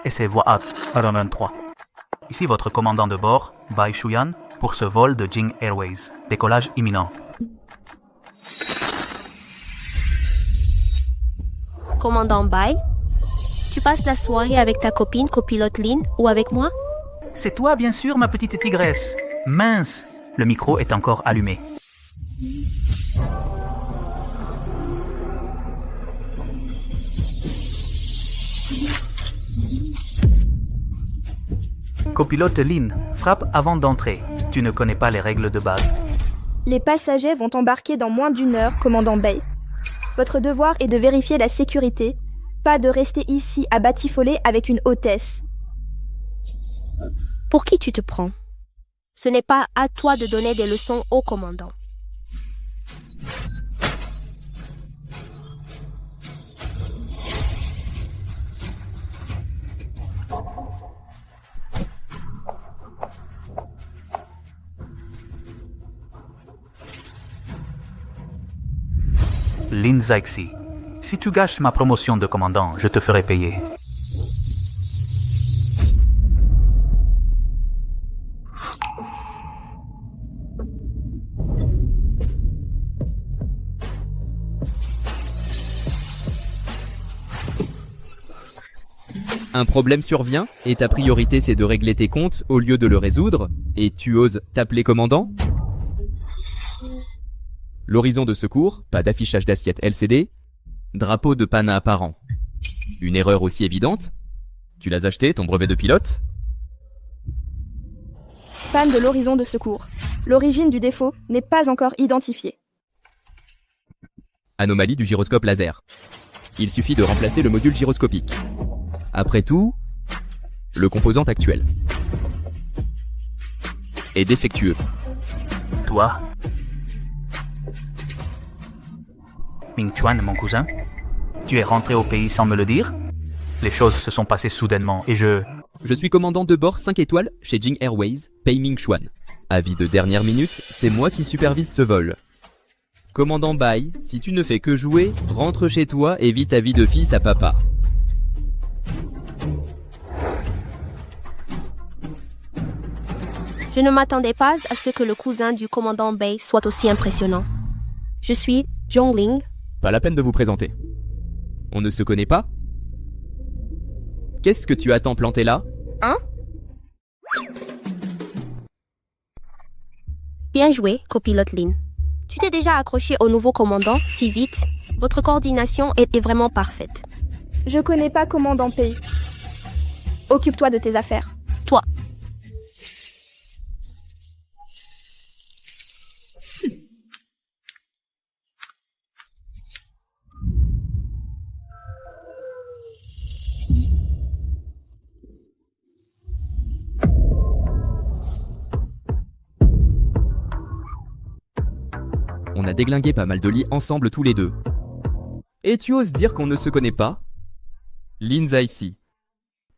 Et c'est voie A, Ronan 3. Ici votre commandant de bord, Bai Shuyan, pour ce vol de Jing Airways. Décollage imminent. Commandant Bai, tu passes la soirée avec ta copine copilote Lin ou avec moi? C'est toi, bien sûr, ma petite tigresse. Mince, le micro est encore allumé. Copilote Lin, frappe avant d'entrer. Tu ne connais pas les règles de base. Les passagers vont embarquer dans moins d'une heure, commandant Bai. Votre devoir est de vérifier la sécurité, pas de rester ici à batifoler avec une hôtesse. Pour qui tu te prends? Ce n'est pas à toi de donner des leçons au commandant. Lin Zhaixi, si tu gâches ma promotion de commandant, je te ferai payer. Un problème survient et ta priorité c'est de régler tes comptes au lieu de le résoudre et tu oses t'appeler commandant? L'horizon de secours, pas d'affichage d'assiette LCD, drapeau de panne apparent. Une erreur aussi évidente? Tu l'as acheté, ton brevet de pilote? Panne de l'horizon de secours. L'origine du défaut n'est pas encore identifiée. Anomalie du gyroscope laser. Il suffit de remplacer le module gyroscopique. Après tout, le composant actuel est défectueux. Toi, Ming Chuan, mon cousin, tu es rentré au pays sans me le dire? Les choses se sont passées soudainement et Je suis commandant de bord 5 étoiles chez Jing Airways, Pei Ming Chuan. Avis de dernière minute, c'est moi qui supervise ce vol. Commandant Bai, si tu ne fais que jouer, rentre chez toi et vis ta vie de fils à papa. Je ne m'attendais pas à ce que le cousin du commandant Bai soit aussi impressionnant. Je suis Zhongling. Pas la peine de vous présenter. On ne se connaît pas? Qu'est-ce que tu attends planté là? Hein? Bien joué, copilote Lin. Tu t'es déjà accroché au nouveau commandant si vite. Votre coordination est vraiment parfaite. Je connais pas commandant Bai. Occupe-toi de tes affaires. Toi. On a déglingué pas mal de lits ensemble tous les deux. Et tu oses dire qu'on ne se connaît pas? Lin Zhaixi,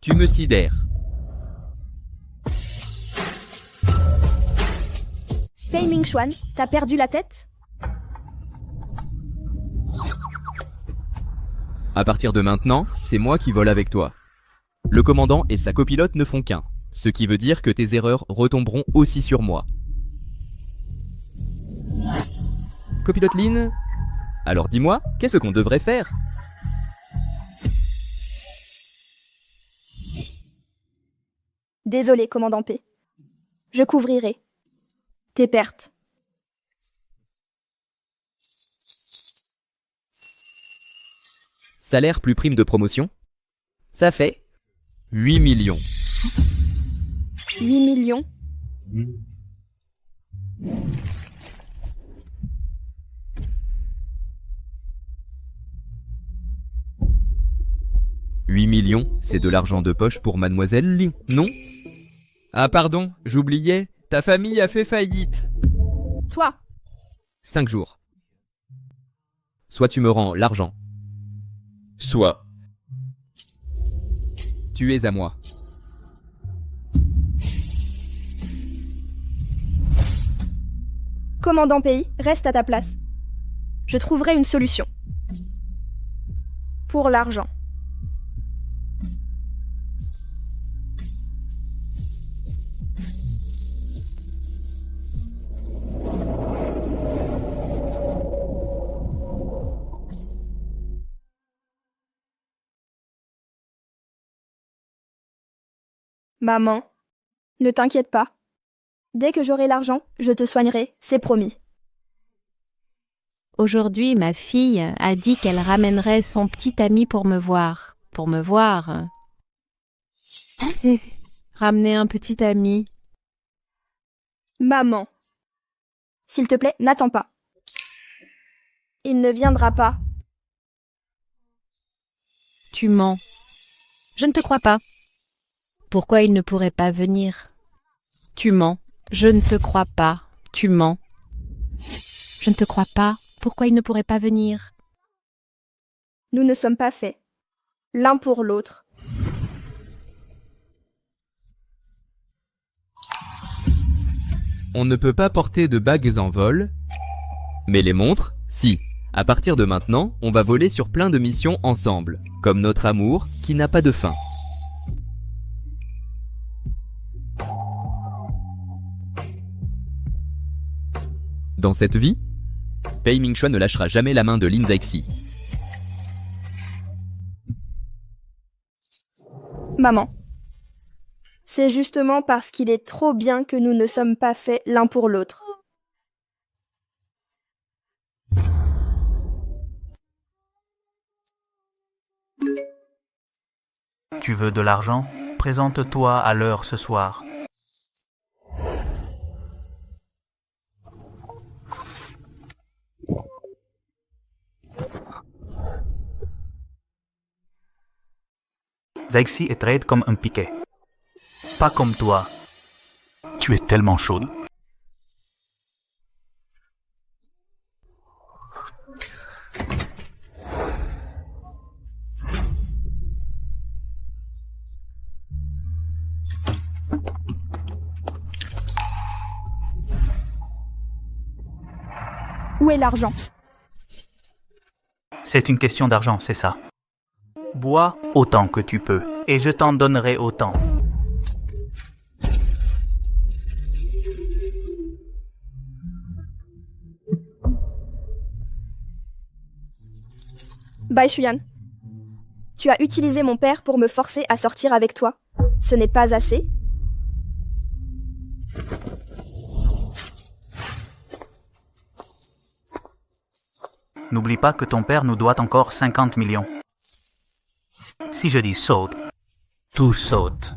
tu me sidères. Pei Ming Chuan, t'as perdu la tête? À partir de maintenant, c'est moi qui vole avec toi. Le commandant et sa copilote ne font qu'un, ce qui veut dire que tes erreurs retomberont aussi sur moi. Copilote Lin, alors dis-moi, qu'est-ce qu'on devrait faire? Désolé, commandant Bai. Je couvrirai tes pertes. Salaire plus prime de promotion, ça fait 8 millions. 8 millions? 8 millions, c'est de l'argent de poche pour mademoiselle Lin, non? Ah pardon, j'oubliais, ta famille a fait faillite. Toi, 5 jours. Soit tu me rends l'argent, soit tu es à moi. commandant Bai, reste à ta place. Je trouverai une solution. Pour l'argent. Maman, ne t'inquiète pas. Dès que j'aurai l'argent, je te soignerai, c'est promis. Aujourd'hui, ma fille a dit qu'elle ramènerait son petit ami pour me voir. Pour me voir. Ramener un petit ami. Maman, s'il te plaît, n'attends pas. Il ne viendra pas. Tu mens. Je ne te crois pas. Pourquoi il ne pourrait pas venir? Tu mens. Je ne te crois pas. Tu mens. Je ne te crois pas. Pourquoi il ne pourrait pas venir? Nous ne sommes pas faits, l'un pour l'autre. On ne peut pas porter de bagues en vol, mais les montres, si. À partir de maintenant, on va voler sur plein de missions ensemble, comme notre amour qui n'a pas de fin. Dans cette vie, Pei Ming-Xuan ne lâchera jamais la main de Lin Zixi. Maman, c'est justement parce qu'il est trop bien que nous ne sommes pas faits l'un pour l'autre. Tu veux de l'argent? Présente-toi à l'heure ce soir. Zixi est raide comme un piquet. Pas comme toi. Tu es tellement chaude. Où est l'argent? C'est une question d'argent, c'est ça. Bois autant que tu peux, et je t'en donnerai autant. Bai Shuyan, tu as utilisé mon père pour me forcer à sortir avec toi. Ce n'est pas assez? N'oublie pas que ton père nous doit encore 50 millions. Si je dis saute, tout saute.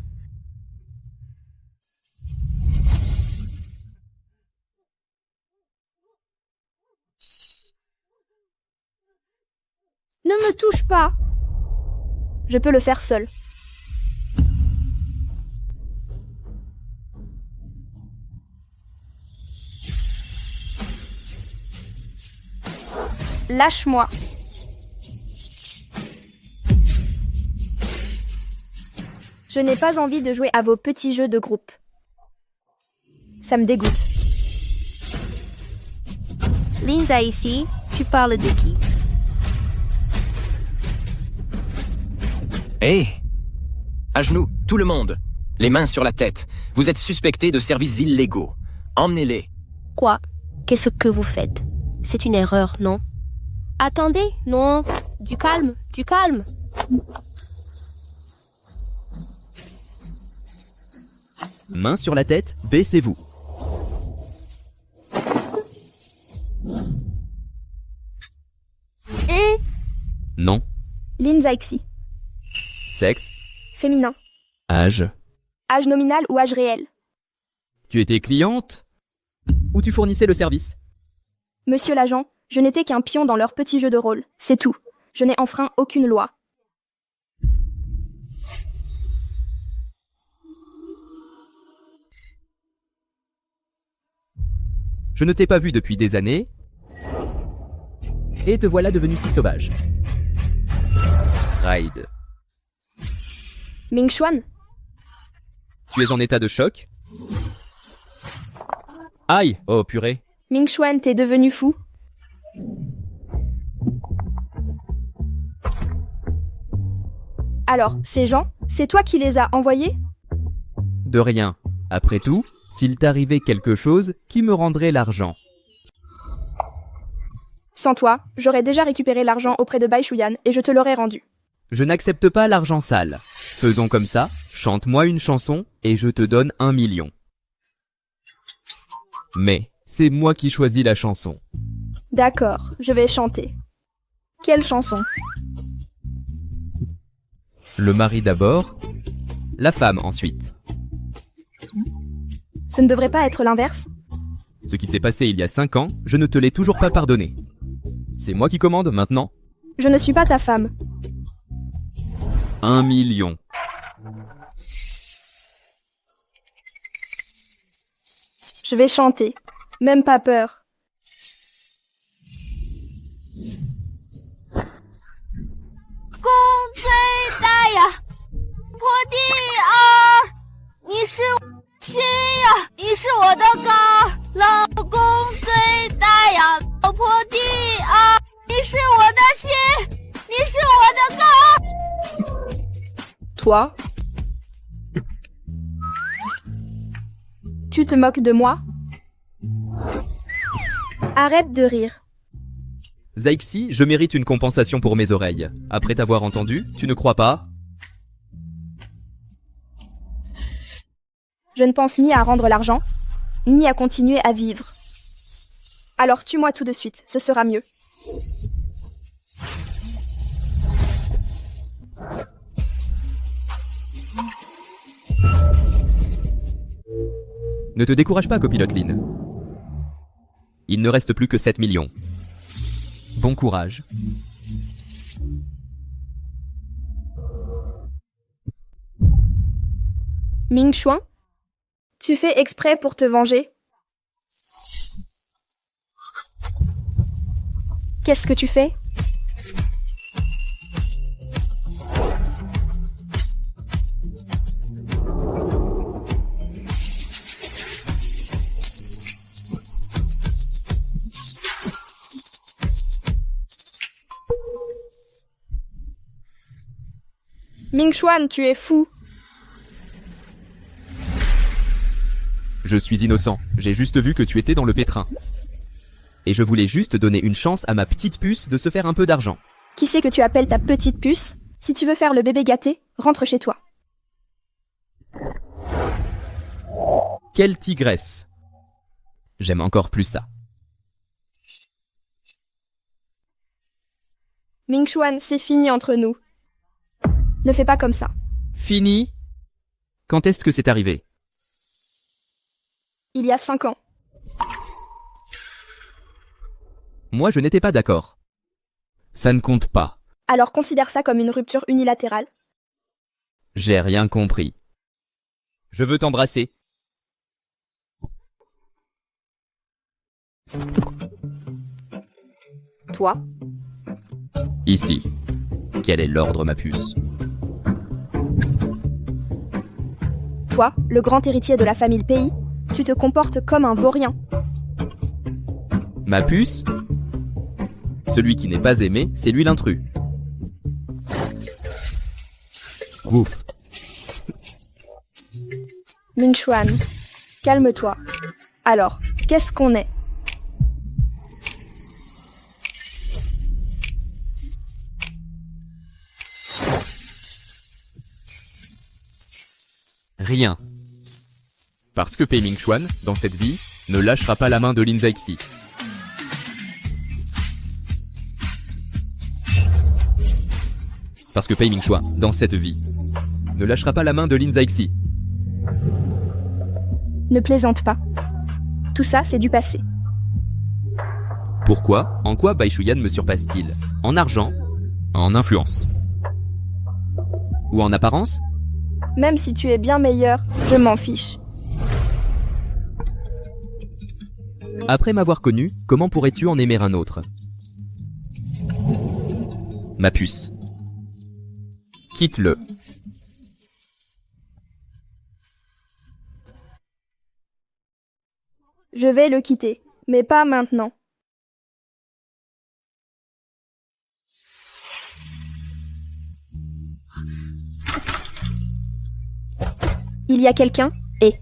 Ne me touche pas! Je peux le faire seul. Lâche-moi. Je n'ai pas envie de jouer à vos petits jeux de groupe. Ça me dégoûte. Lin Zixi, tu parles de qui? Hé! À genoux, tout le monde! Les mains sur la tête. Vous êtes suspectés de services illégaux. Emmenez-les. Quoi? Qu'est-ce que vous faites? C'est une erreur, non? Attendez, non. Du calme, du calme. Main sur la tête, baissez-vous. Et Non. Lin Zixi. Sexe. Féminin. Âge. Âge nominal ou âge réel? Tu étais cliente? Ou tu fournissais le service? Monsieur l'agent, je n'étais qu'un pion dans leur petit jeu de rôle. C'est tout. Je n'ai enfreint aucune loi. Je ne t'ai pas vu depuis des années. Et te voilà devenu si sauvage. Ride. Ming-Xuan, Tu es en état de choc? Aïe! Oh purée. Ming-Xuan, t'es devenu fou? Alors, ces gens, c'est toi qui les as envoyés? De rien. Après tout, s'il t'arrivait quelque chose, qui me rendrait l'argent? Sans toi, j'aurais déjà récupéré l'argent auprès de Bai Shuyan et je te l'aurais rendu. Je n'accepte pas l'argent sale. Faisons comme ça, chante-moi une chanson et je te donne 1 million. Mais c'est moi qui choisis la chanson. D'accord, je vais chanter. Quelle chanson? Le mari d'abord, la femme ensuite. Ce ne devrait pas être l'inverse? Ce qui s'est passé il y a 5 ans, je ne te l'ai toujours pas pardonné. C'est moi qui commande maintenant. Je ne suis pas ta femme. 1 million. Je vais chanter. Même pas peur. 最大呀，破地啊！你是心呀，你是我的肝，老公最大呀，破地啊！你是我的心，你是我的肝。Toi? Tu te moques de moi? Arrête de rire. Zaixi, je mérite une compensation pour mes oreilles. Après t'avoir entendu, tu ne crois pas? Je ne pense ni à rendre l'argent, ni à continuer à vivre. Alors tue-moi tout de suite, ce sera mieux. Ne te décourage pas, copilote Lynn. Il ne reste plus que 7 millions. Bon courage. Ming Xuan? Tu fais exprès pour te venger? Qu'est-ce que tu fais? Ming Xuan, tu es fou. Je suis innocent. J'ai juste vu que tu étais dans le pétrin. Et je voulais juste donner une chance à ma petite puce de se faire un peu d'argent. Qui c'est que tu appelles ta petite puce? Si tu veux faire le bébé gâté, rentre chez toi. Quelle tigresse! J'aime encore plus ça. Ming Xuan, c'est fini entre nous. Ne fais pas comme ça. Fini? Quand est-ce que c'est arrivé? Il y a 5 ans. Moi, je n'étais pas d'accord. Ça ne compte pas. Alors considère ça comme une rupture unilatérale. J'ai rien compris. Je veux t'embrasser. Toi? Ici. Quel est l'ordre, ma puce? Toi, le grand héritier de la famille Pays, tu te comportes comme un vaurien. Ma puce? Celui qui n'est pas aimé, c'est lui l'intrus. Ouf. Ming Xuan, calme-toi. Alors, qu'est-ce qu'on est? Rien. Parce que Pei Ming Xuan, dans cette vie, ne lâchera pas la main de Lin Zaixi. Parce que Pei Ming Xuan, dans cette vie, ne lâchera pas la main de Lin Zaixi. Ne plaisante pas. Tout ça, c'est du passé. Pourquoi? En quoi Bai Shuyan me surpasse-t-il? En argent? En influence? Ou en apparence? Même si tu es bien meilleur, je m'en fiche. Après m'avoir connu, comment pourrais-tu en aimer un autre? Ma puce. Quitte-le. Je vais le quitter, mais pas maintenant. Il y a quelqu'un et...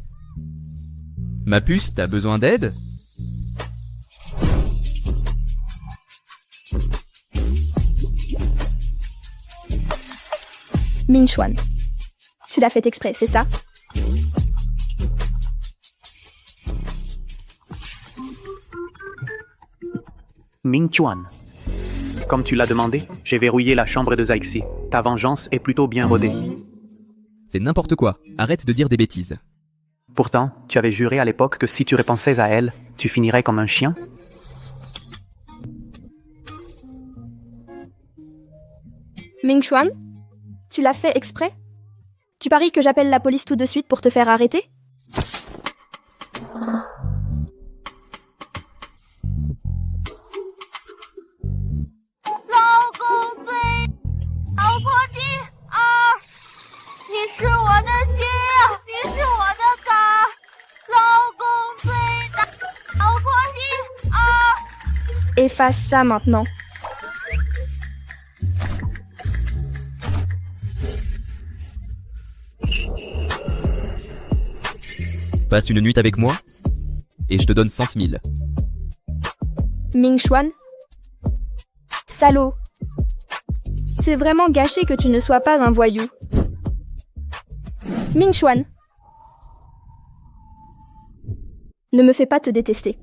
Ma puce, t'as besoin d'aide? Ming-Chuan. Tu l'as fait exprès, c'est ça? Ming-Chuan. Comme tu l'as demandé, j'ai verrouillé la chambre de Zaixi. Ta vengeance est plutôt bien rodée. C'est n'importe quoi. Arrête de dire des bêtises. Pourtant, tu avais juré à l'époque que si tu repensais à elle, tu finirais comme un chien. Ming-Chuan? Tu l'as fait exprès? Tu paries que j'appelle la police tout de suite pour te faire arrêter? Efface ça maintenant. Passe une nuit avec moi et je te donne 100 000. Ming-Chuan? Salaud! C'est vraiment gâché que tu ne sois pas un voyou. Ming-Chuan! Ne me fais pas te détester.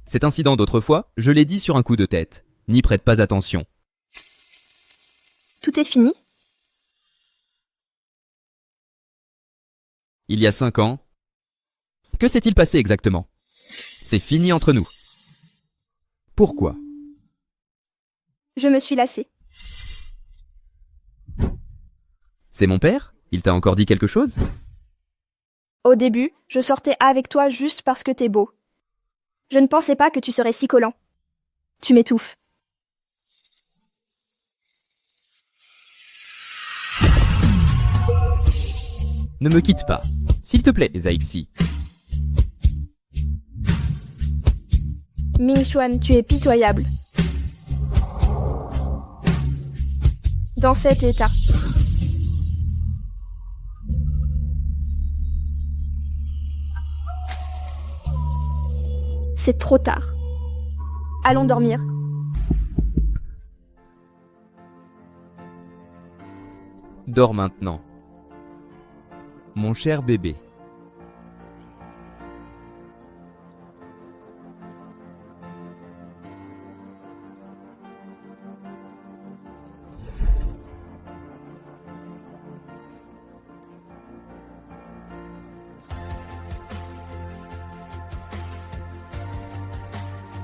Cet incident d'autrefois, je l'ai dit sur un coup de tête. N'y prête pas attention. Tout est fini? Il y a 5 ans. Que s'est-il passé exactement? C'est fini entre nous. Pourquoi? Je me suis lassée. C'est mon père? Il t'a encore dit quelque chose? Au début, je sortais avec toi juste parce que t'es beau. Je ne pensais pas que tu serais si collant. Tu m'étouffes. Ne me quitte pas. S'il te plaît, Zaixi. Ming-Chuan, tu es pitoyable. Dans cet état. C'est trop tard. Allons dormir. Dors maintenant. Mon cher bébé.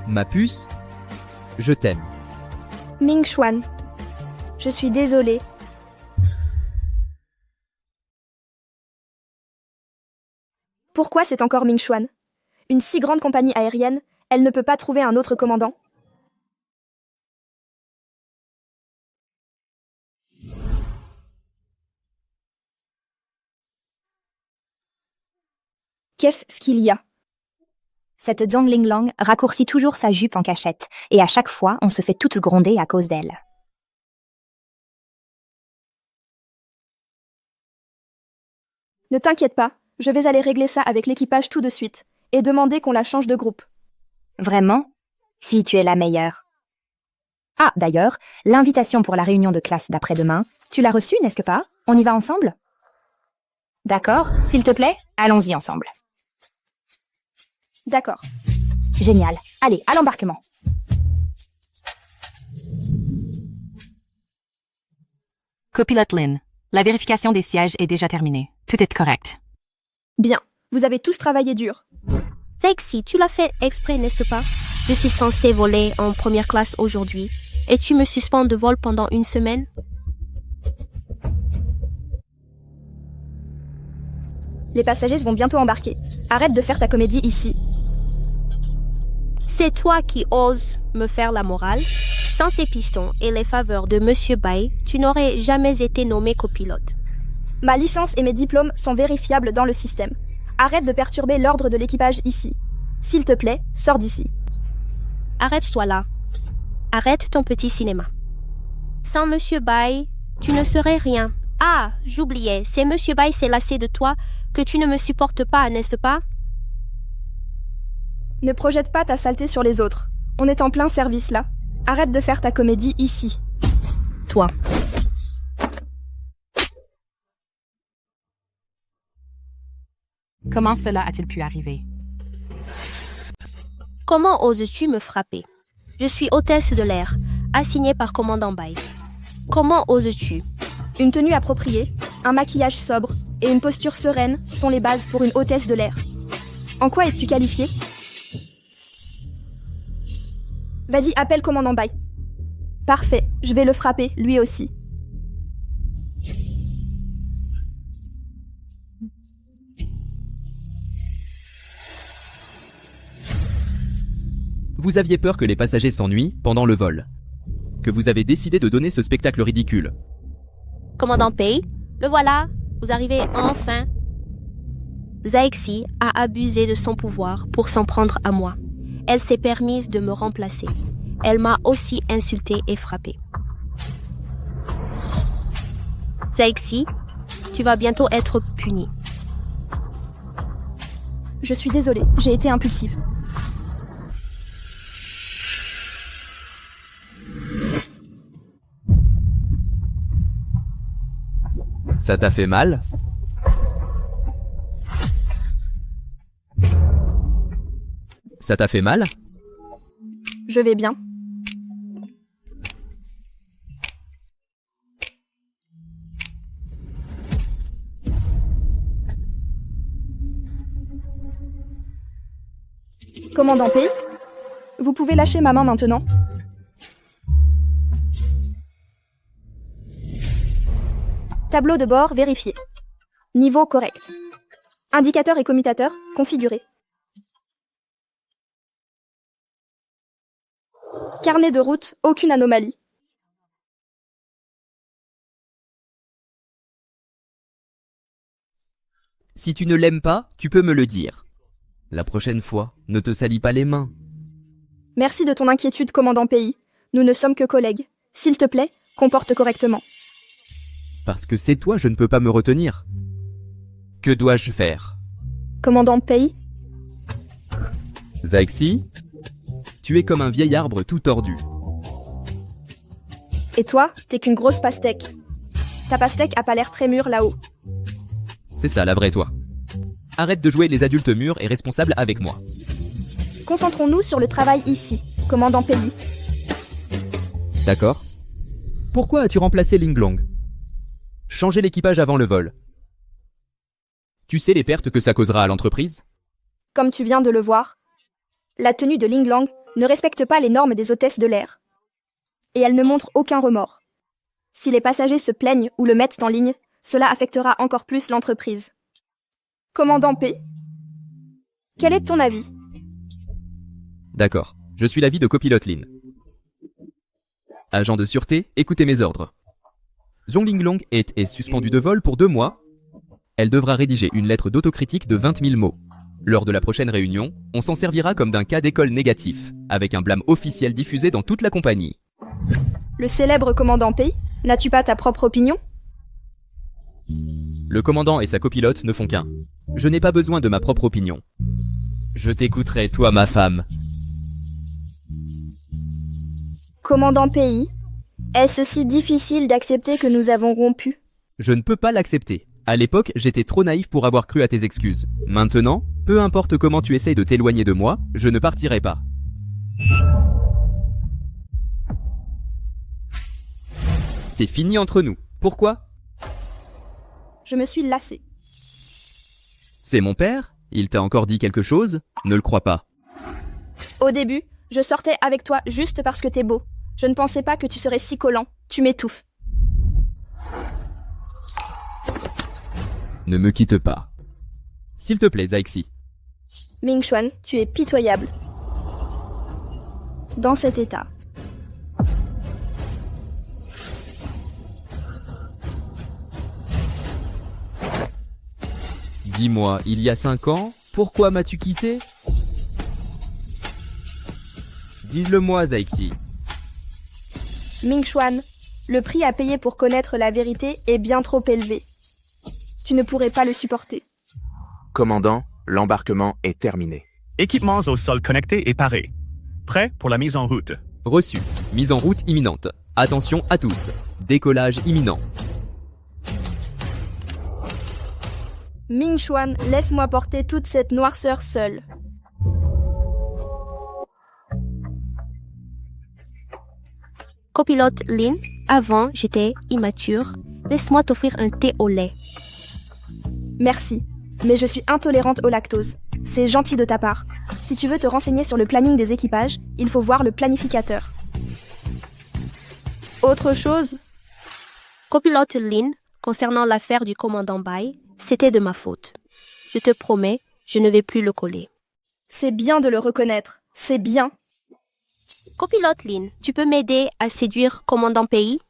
Ma puce, je t'aime. Ming-Chuan, je suis désolée. Pourquoi c'est encore Ming-Chuan? Une si grande compagnie aérienne, elle ne peut pas trouver un autre commandant? Qu'est-ce qu'il y a? Cette Zhang Linglang raccourcit toujours sa jupe en cachette, et à chaque fois, on se fait toutes gronder à cause d'elle. Ne t'inquiète pas, je vais aller régler ça avec l'équipage tout de suite, et demander qu'on la change de groupe. Vraiment? Si tu es la meilleure. Ah, d'ailleurs, l'invitation pour la réunion de classe d'après-demain, tu l'as reçue, n'est-ce pas? On y va ensemble? D'accord, s'il te plaît, allons-y ensemble. D'accord. Génial. Allez, à l'embarquement. Copilote Lin, la vérification des sièges est déjà terminée. Tout est correct. Bien, vous avez tous travaillé dur. Zaixi, tu l'as fait exprès, n'est-ce pas? Je suis censée voler en première classe aujourd'hui. Et tu me suspends de vol pendant une semaine? Les passagers vont bientôt embarquer. Arrête de faire ta comédie ici. C'est toi qui oses me faire la morale. Sans ces pistons et les faveurs de Monsieur Bai, tu n'aurais jamais été nommé copilote. Ma licence et mes diplômes sont vérifiables dans le système. Arrête de perturber l'ordre de l'équipage ici. S'il te plaît, sors d'ici. Arrête-toi là. Arrête ton petit cinéma. Sans Monsieur Bai, tu ne serais rien. Ah, j'oubliais, c'est Monsieur Bai s'est lassé de toi que tu ne me supportes pas, n'est-ce pas? Ne projette pas ta saleté sur les autres. On est en plein service là. Arrête de faire ta comédie ici. toi. Comment cela a-t-il pu arriver? Comment oses-tu me frapper? Je suis hôtesse de l'air, assignée par commandant Bai. Comment oses-tu? Une tenue appropriée, un maquillage sobre et une posture sereine sont les bases pour une hôtesse de l'air. En quoi es-tu qualifiée? Vas-y, appelle commandant Bai. Parfait, je vais le frapper, lui aussi. Vous aviez peur que les passagers s'ennuient pendant le vol. Que vous avez décidé de donner ce spectacle ridicule. Commandant Bai, le voilà, vous arrivez enfin. Zaixi a abusé de son pouvoir pour s'en prendre à moi. Elle s'est permise de me remplacer. Elle m'a aussi insulté et frappé. Zaixi, tu vas bientôt être puni. Je suis désolée, j'ai été impulsive. Ça t'a fait mal? Ça t'a fait mal? Je vais bien. Commandant Pai, vous pouvez lâcher ma main maintenant. Tableau de bord vérifié. Niveau correct. Indicateur et commutateur configurés. Carnet de route, aucune anomalie. Si tu ne l'aimes pas, tu peux me le dire. La prochaine fois, ne te salis pas les mains. Merci de ton inquiétude, commandant Pai. Nous ne sommes que collègues. S'il te plaît, comporte correctement. Parce que c'est toi, je ne peux pas me retenir. Que dois-je faire? Commandant Pai, Zaixi, tu es comme un vieil arbre tout tordu. et toi, t'es qu'une grosse pastèque. Ta pastèque a pas l'air très mûre là-haut. C'est ça la vraie toi. Arrête de jouer les adultes mûrs et responsables avec moi. Concentrons-nous sur le travail ici, commandant Pai. D'accord. Pourquoi as-tu remplacé Linglong? Changer l'équipage avant le vol. Tu sais les pertes que ça causera à l'entreprise? Comme tu viens de le voir, la tenue de Linglong ne respecte pas les normes des hôtesses de l'air. Et elle ne montre aucun remords. Si les passagers se plaignent ou le mettent en ligne, cela affectera encore plus l'entreprise. Commandant Pai, quel est ton avis? D'accord, je suis l'avis de copilote Lin. Agent de sûreté, écoutez mes ordres. Zhong Linglong est suspendue de vol pour 2 mois. Elle devra rédiger une lettre d'autocritique de 20 000 mots. Lors de la prochaine réunion, on s'en servira comme d'un cas d'école négatif, avec un blâme officiel diffusé dans toute la compagnie. Le célèbre commandant Pai, n'as-tu pas ta propre opinion? Le commandant et sa copilote ne font qu'un. Je n'ai pas besoin de ma propre opinion. Je t'écouterai, toi ma femme. Commandant Pai, est-ce si difficile d'accepter que nous avons rompu? Je ne peux pas l'accepter. À l'époque, j'étais trop naïf pour avoir cru à tes excuses. Maintenant, peu importe comment tu essayes de t'éloigner de moi, je ne partirai pas. C'est fini entre nous. Pourquoi? Je me suis lassée. C'est mon père? Il t'a encore dit quelque chose? Ne le crois pas. Au début, je sortais avec toi juste parce que t'es beau. Je ne pensais pas que tu serais si collant. Tu m'étouffes. Ne me quitte pas. S'il te plaît, Zaixi. Ming-Xuan, tu es pitoyable. Dans cet état. Dis-moi, il y a 5 ans, pourquoi m'as-tu quitté? Dis-le-moi, Zaixi. Ming-Xuan, le prix à payer pour connaître la vérité est bien trop élevé. Tu ne pourrais pas le supporter. Commandant, l'embarquement est terminé. Équipements au sol connectés et parés. Prêts pour la mise en route. Reçu. Mise en route imminente. Attention à tous, décollage imminent. Ming Chuan, laisse-moi porter toute cette noirceur seule. Copilote Lin, avant, j'étais immature. Laisse-moi t'offrir un thé au lait. Merci, mais je suis intolérante au lactose. C'est gentil de ta part. Si tu veux te renseigner sur le planning des équipages, il faut voir le planificateur. Autre chose? Copilote Lin, concernant l'affaire du commandant Bai, c'était de ma faute. Je te promets, je ne vais plus le coller. C'est bien de le reconnaître. C'est bien. Copilote Lin, tu peux m'aider à séduire commandant Pays?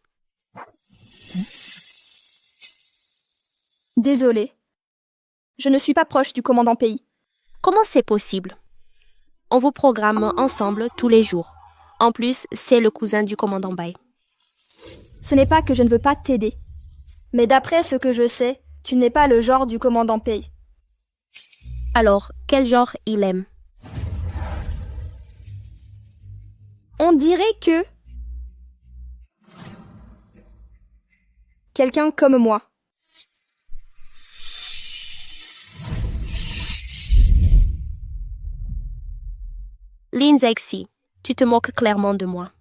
Désolée. Je ne suis pas proche du commandant Pays. Comment c'est possible? On vous programme ensemble tous les jours. En plus, c'est le cousin du commandant Bai. Ce n'est pas que je ne veux pas t'aider. Mais d'après ce que je sais, tu n'es pas le genre du commandant Pays. Alors, quel genre il aime? On dirait que... quelqu'un comme moi. Lin Zexi, tu te moques clairement de moi.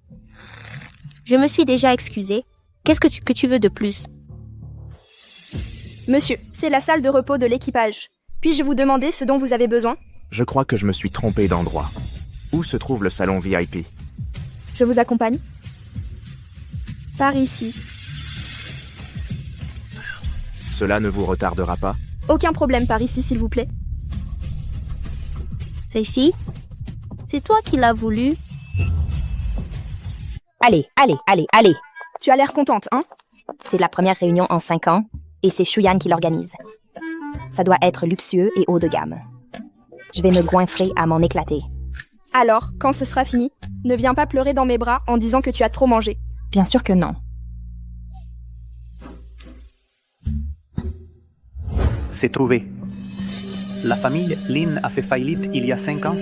Je me suis déjà excusée. Qu'est-ce que tu veux de plus? Monsieur, c'est la salle de repos de l'équipage. Puis-je vous demander ce dont vous avez besoin? Je crois que je me suis trompé d'endroit. Où se trouve le salon VIP? Je vous accompagne. Par ici. Cela ne vous retardera pas? Aucun problème par ici, s'il vous plaît. C'est ici? C'est toi qui l'as voulu? Allez. Tu as l'air contente, hein? C'est la première réunion en 5 ans, et c'est Shuyan qui l'organise. Ça doit être luxueux et haut de gamme. Je vais me goinfrer à m'en éclater. Alors, quand ce sera fini, ne viens pas pleurer dans mes bras en disant que tu as trop mangé. Bien sûr que non. C'est trouvé. La famille Lin a fait faillite il y a 5 ans,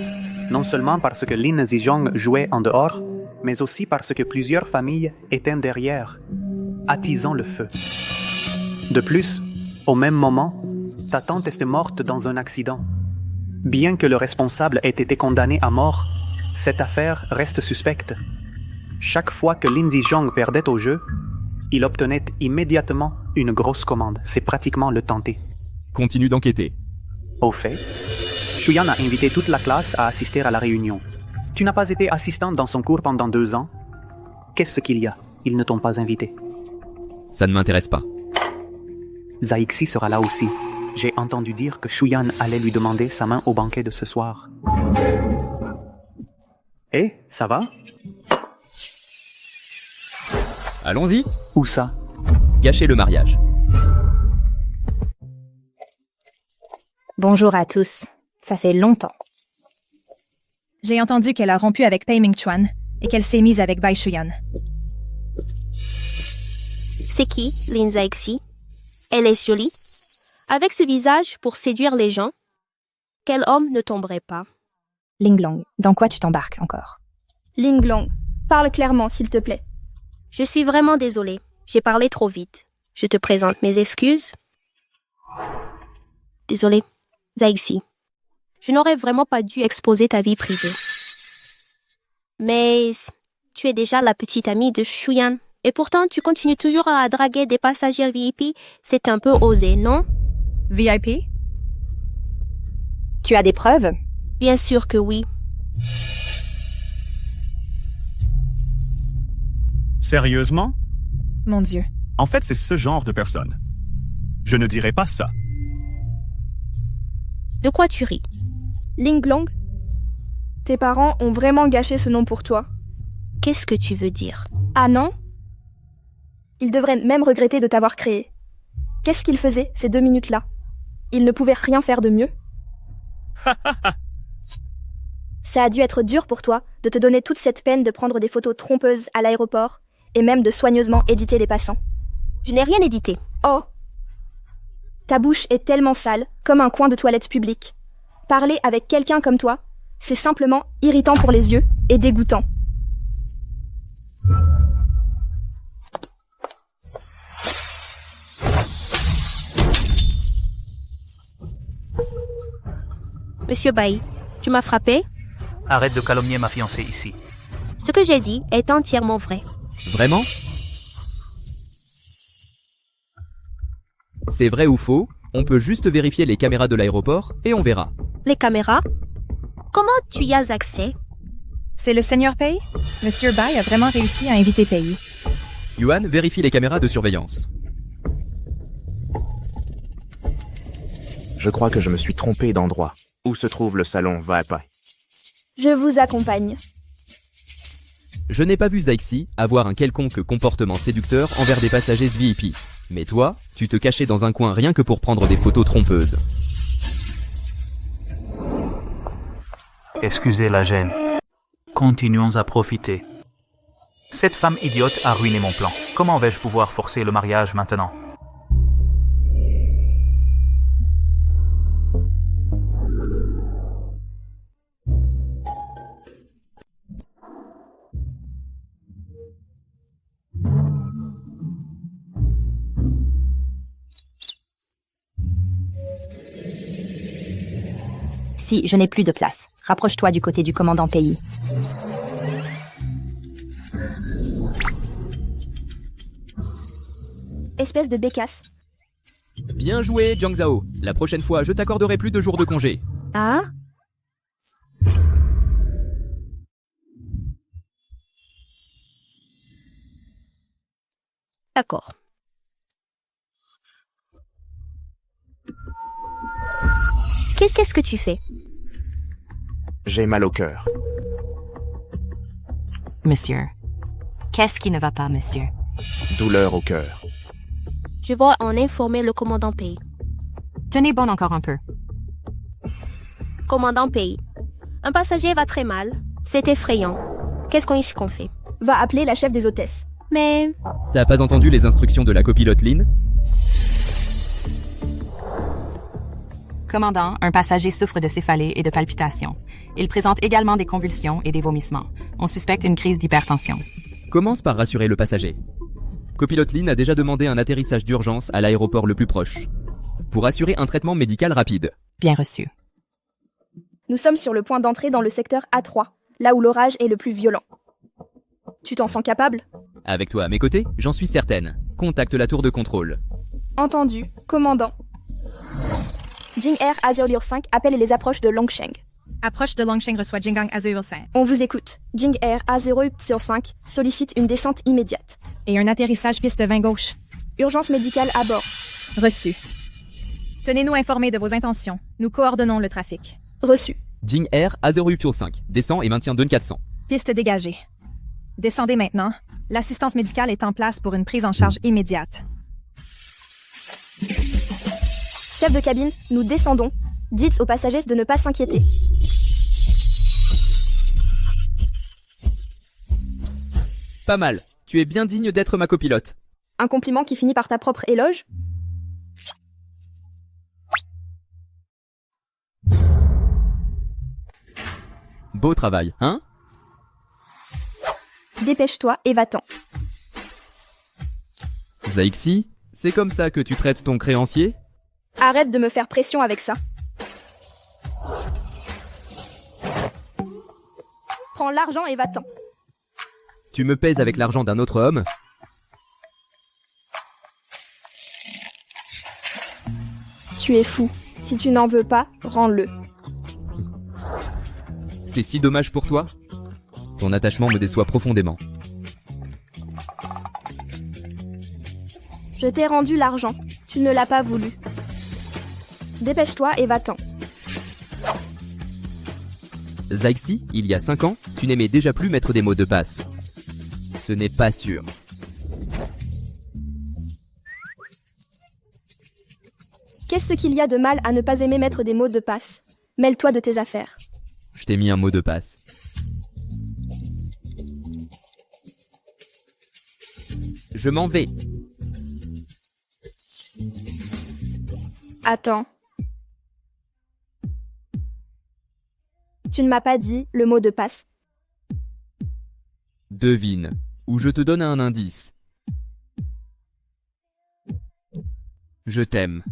non seulement parce que Lin Zizhong jouait en dehors, mais aussi parce que plusieurs familles étaient derrière, attisant le feu. De plus, au même moment, ta tante était morte dans un accident. Bien que le responsable ait été condamné à mort, cette affaire reste suspecte. Chaque fois que Lin Zizhong perdait au jeu, il obtenait immédiatement une grosse commande. C'est pratiquement le tenter. Continue d'enquêter. Au fait, Shuyan a invité toute la classe à assister à la réunion. Tu n'as pas été assistante dans son cours pendant 2 ans. Qu'est-ce qu'il y a? Ils ne t'ont pas invité. Ça ne m'intéresse pas. Zaixi sera là aussi. J'ai entendu dire que Shuyan allait lui demander sa main au banquet de ce soir. Eh, ça va? Allons-y. Où ça? Gâcher le mariage. Bonjour à tous. Ça fait longtemps. J'ai entendu qu'elle a rompu avec Pei Ming Chuan et qu'elle s'est mise avec Bai Shuyan. C'est qui, Lin Zexi? Elle est jolie. Avec ce visage pour séduire les gens, quel homme ne tomberait pas? Linglong, dans quoi tu t'embarques encore? Linglong, parle clairement, s'il te plaît. Je suis vraiment désolée. J'ai parlé trop vite. Je te présente mes excuses. Désolée, Zexi. Je n'aurais vraiment pas dû exposer ta vie privée. Mais tu es déjà la petite amie de Shuyan. Et pourtant, tu continues toujours à draguer des passagers VIP. C'est un peu osé, non? VIP? Tu as des preuves? Bien sûr que oui. Sérieusement? Mon Dieu. En fait, c'est ce genre de personne. Je ne dirais pas ça. De quoi tu ris? Linglong, tes parents ont vraiment gâché ce nom pour toi. Qu'est-ce que tu veux dire? Ah non? Ils devraient même regretter de t'avoir créé. Qu'est-ce qu'ils faisaient ces 2 minutes-là? Ils ne pouvaient rien faire de mieux. Ça a dû être dur pour toi de te donner toute cette peine de prendre des photos trompeuses à l'aéroport et même de soigneusement éditer les passants. Je n'ai rien édité. Oh! Ta bouche est tellement sale, comme un coin de toilette public. Parler avec quelqu'un comme toi, c'est simplement irritant pour les yeux et dégoûtant. Monsieur Bai, tu m'as frappé? Arrête de calomnier ma fiancée ici. Ce que j'ai dit est entièrement vrai. Vraiment? C'est vrai ou faux? On peut juste vérifier les caméras de l'aéroport et on verra. Les caméras? Comment tu y as accès? C'est le Seigneur Pei? Monsieur Bai a vraiment réussi à inviter Pei. Yuan vérifie les caméras de surveillance. Je crois que je me suis trompé d'endroit. Où se trouve le salon Vapai? Je vous accompagne. Je n'ai pas vu Zaixi avoir un quelconque comportement séducteur envers des passagers VIP. Mais toi, tu te cachais dans un coin rien que pour prendre des photos trompeuses. Excusez la gêne. Continuons à profiter. Cette femme idiote a ruiné mon plan. Comment vais-je pouvoir forcer le mariage maintenant? Si, je n'ai plus de place. Rapproche-toi du côté du commandant Pei. Espèce de bécasse. Bien joué, Jiang Zhao. La prochaine fois, je t'accorderai plus de jours de congé. Ah? D'accord. Qu'est-ce que tu fais? J'ai mal au cœur. Monsieur. Qu'est-ce qui ne va pas, monsieur? Douleur au cœur. Je vais en informer le commandant Pei. Tenez bon encore un peu. Commandant Pei, un passager va très mal. C'est effrayant. Qu'est-ce qu'on fait? Va appeler la chef des hôtesses. Mais... T'as pas entendu les instructions de la copilote Lin? Commandant, un passager souffre de céphalée et de palpitations. Il présente également des convulsions et des vomissements. On suspecte une crise d'hypertension. Commence par rassurer le passager. Copilote Lin a déjà demandé un atterrissage d'urgence à l'aéroport le plus proche, pour assurer un traitement médical rapide. Bien reçu. Nous sommes sur le point d'entrer dans le secteur A3, là où l'orage est le plus violent. Tu t'en sens capable? Avec toi à mes côtés, j'en suis certaine. Contacte la tour de contrôle. Entendu, commandant. Jing Air A005 appelle les approches de Longsheng. Approche de Longsheng reçoit Jinggang A05. On vous écoute. Jing Air A005 sollicite une descente immédiate. Et un atterrissage piste 20 gauche. Urgence médicale à bord. Reçu. Tenez-nous informés de vos intentions. Nous coordonnons le trafic. Reçu. Jing Air A005, descend et maintient 2400. Piste dégagée. Descendez maintenant. L'assistance médicale est en place pour une prise en charge immédiate. Chef de cabine, nous descendons. Dites aux passagers de ne pas s'inquiéter. Pas mal. Tu es bien digne d'être ma copilote. Un compliment qui finit par ta propre éloge? Beau travail, hein? Dépêche-toi et va-t'en. Zaixi, c'est comme ça que tu traites ton créancier? Arrête de me faire pression avec ça. Prends l'argent et va-t'en. Tu me pèses avec l'argent d'un autre homme? Tu es fou. Si tu n'en veux pas, rends-le. C'est si dommage pour toi? Ton attachement me déçoit profondément. Je t'ai rendu l'argent. Tu ne l'as pas voulu. Dépêche-toi et va-t'en. Zaixi, il y a 5 ans, tu n'aimais déjà plus mettre des mots de passe. Ce n'est pas sûr. Qu'est-ce qu'il y a de mal à ne pas aimer mettre des mots de passe? Mêle-toi de tes affaires. Je t'ai mis un mot de passe. Je m'en vais. Attends. Tu ne m'as pas dit le mot de passe. Devine, ou je te donne un indice. Je t'aime.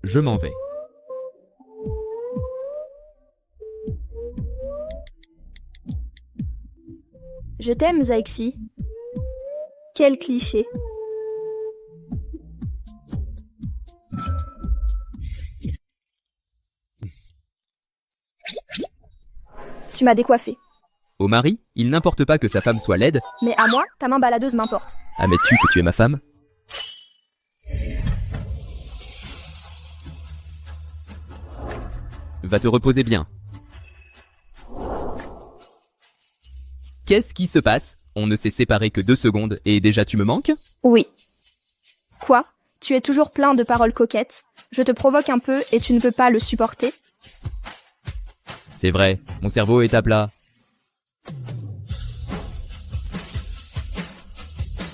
Je m'en vais. Je t'aime, Zaixi. Quel cliché. Tu m'as décoiffé. Au mari, il n'importe pas que sa femme soit laide. Mais à moi, ta main baladeuse m'importe. Admets-tu que tu es ma femme? Va te reposer bien. Qu'est-ce qui se passe? On ne s'est séparés que 2 secondes et déjà tu me manques? Oui. Quoi? Tu es toujours plein de paroles coquettes. Je te provoque un peu et tu ne peux pas le supporter? C'est vrai, mon cerveau est à plat.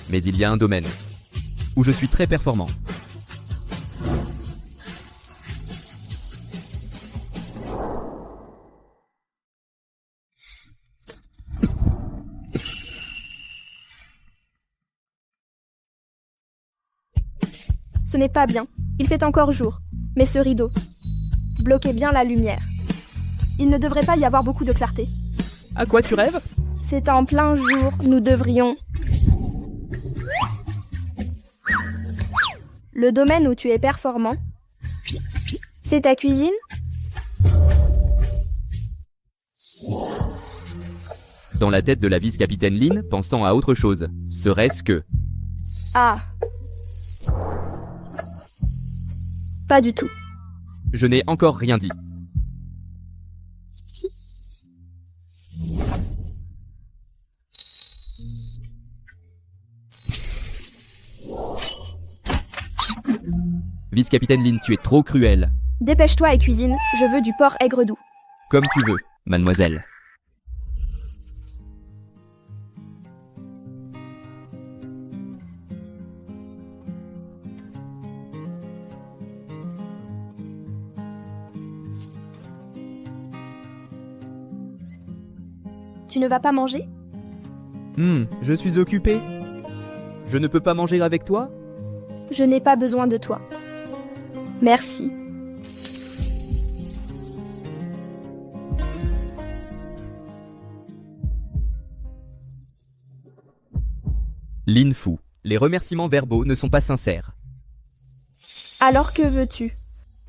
Mais il y a un domaine où je suis très performant. Ce n'est pas bien. Il fait encore jour. Mais ce rideau, bloquez bien la lumière. Il ne devrait pas y avoir beaucoup de clarté. À quoi tu rêves? C'est en plein jour, nous devrions... Le domaine où tu es performant, c'est ta cuisine? Dans la tête de la vice-capitaine Lynn, pensant à autre chose. Serait-ce que... Ah. Pas du tout. Je n'ai encore rien dit. Vice-capitaine Lynn, tu es trop cruelle. Dépêche-toi et cuisine, je veux du porc aigre doux. Comme tu veux, mademoiselle. Tu ne vas pas manger? Je suis occupé. Je ne peux pas manger avec toi? Je n'ai pas besoin de toi. Merci. Lynn Fu, les remerciements verbaux ne sont pas sincères. Alors que veux-tu?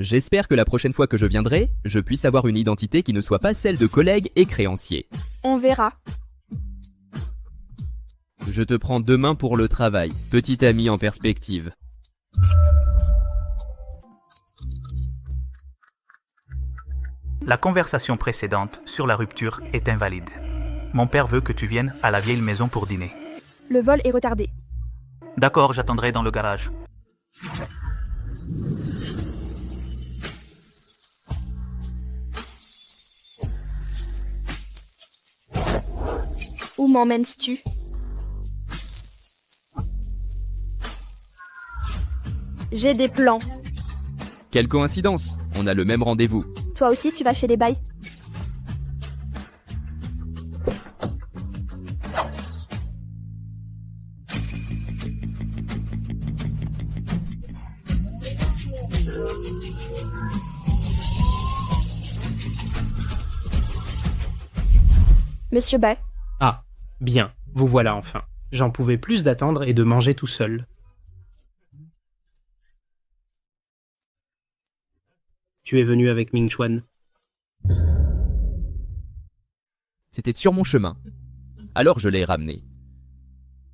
J'espère que la prochaine fois que je viendrai, je puisse avoir une identité qui ne soit pas celle de collègues et créanciers. On verra. Je te prends demain pour le travail, petit ami en perspective. La conversation précédente sur la rupture est invalide. Mon père veut que tu viennes à la vieille maison pour dîner. Le vol est retardé. D'accord, j'attendrai dans le garage. Où m'emmènes-tu? J'ai des plans. Quelle coïncidence, on a le même rendez-vous. Toi aussi, tu vas chez les bails? Monsieur Bay. Ah, bien, vous voilà enfin. J'en pouvais plus d'attendre et de manger tout seul. Tu es venu avec Ming Chuan? C'était sur mon chemin. Alors je l'ai ramené.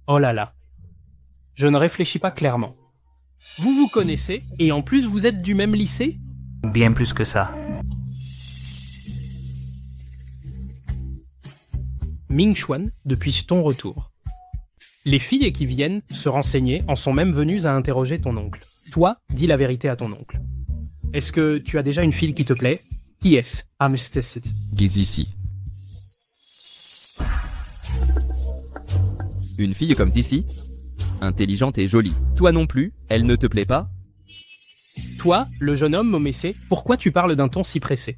Oh là là. Je ne réfléchis pas clairement. Vous vous connaissez, et en plus vous êtes du même lycée? Bien plus que ça. Ming Chuan, depuis ton retour. Les filles qui viennent se renseigner en sont même venues à interroger ton oncle. Toi, dis la vérité à ton oncle. Est-ce que tu as déjà une fille qui te plaît? Qui est-ce? Zizi. Une fille comme Zizi? Intelligente et jolie. Toi non plus, elle ne te plaît pas? Toi, le jeune homme Momessé, pourquoi tu parles d'un ton si pressé?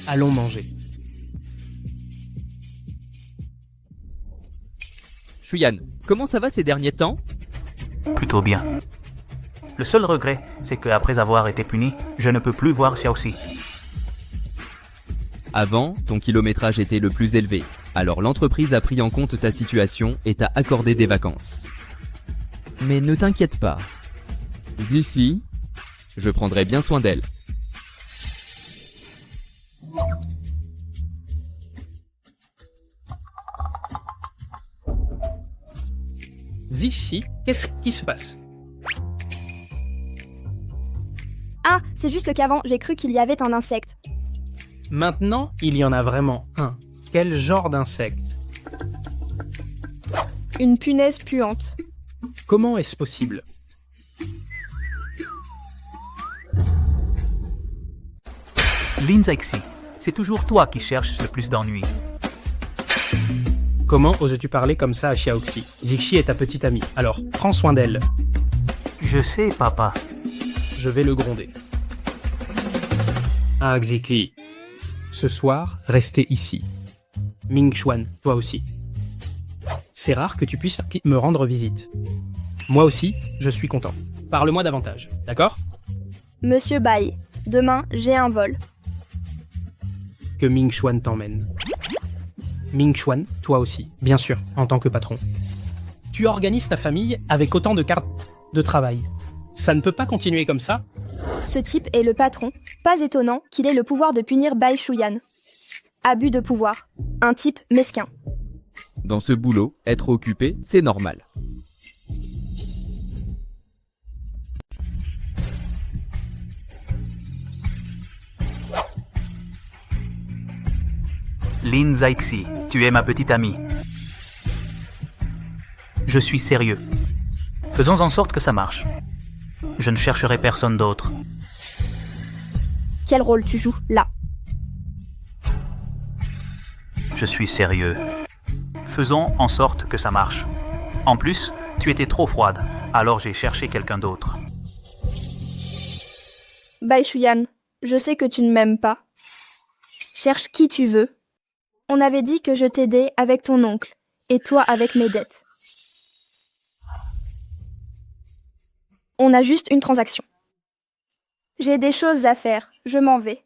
Allons manger. Shuyan, comment ça va ces derniers temps? Plutôt bien. Le seul regret, c'est qu'après avoir été puni, je ne peux plus voir Xiaoxi. Avant, ton kilométrage était le plus élevé, alors l'entreprise a pris en compte ta situation et t'a accordé des vacances. Mais ne t'inquiète pas. Zizi, je prendrai bien soin d'elle. Zizi, qu'est-ce qui se passe? Ah, c'est juste qu'avant, j'ai cru qu'il y avait un insecte. Maintenant, il y en a vraiment un. Quel genre d'insecte? Une punaise puante. Comment est-ce possible? Lin Zixi, c'est toujours toi qui cherches le plus d'ennuis. Comment oses-tu parler comme ça à Xiaoxi? Zixi est ta petite amie, alors prends soin d'elle. Je sais, papa. Je vais le gronder. Ah, Zixi. Ce soir, restez ici. Ming Xuan, toi aussi. C'est rare que tu puisses me rendre visite. Moi aussi, je suis content. Parle-moi davantage, d'accord? Monsieur Bai, demain, j'ai un vol. Que Ming Xuan t'emmène. Ming Xuan, toi aussi, bien sûr, en tant que patron. Tu organises ta famille avec autant de cartes de travail. Ça ne peut pas continuer comme ça. Ce type est le patron, pas étonnant qu'il ait le pouvoir de punir Bai Shuyan. Abus de pouvoir, un type mesquin. Dans ce boulot, être occupé, c'est normal. Lin Zixi, tu es ma petite amie. Je suis sérieux. Faisons en sorte que ça marche. Je ne chercherai personne d'autre. Quel rôle tu joues, là? Je suis sérieux. Faisons en sorte que ça marche. En plus, tu étais trop froide, alors j'ai cherché quelqu'un d'autre. Bai Shuyan, je sais que tu ne m'aimes pas. Cherche qui tu veux. On avait dit que je t'aidais avec ton oncle, et toi avec mes dettes. On a juste une transaction. J'ai des choses à faire, je m'en vais.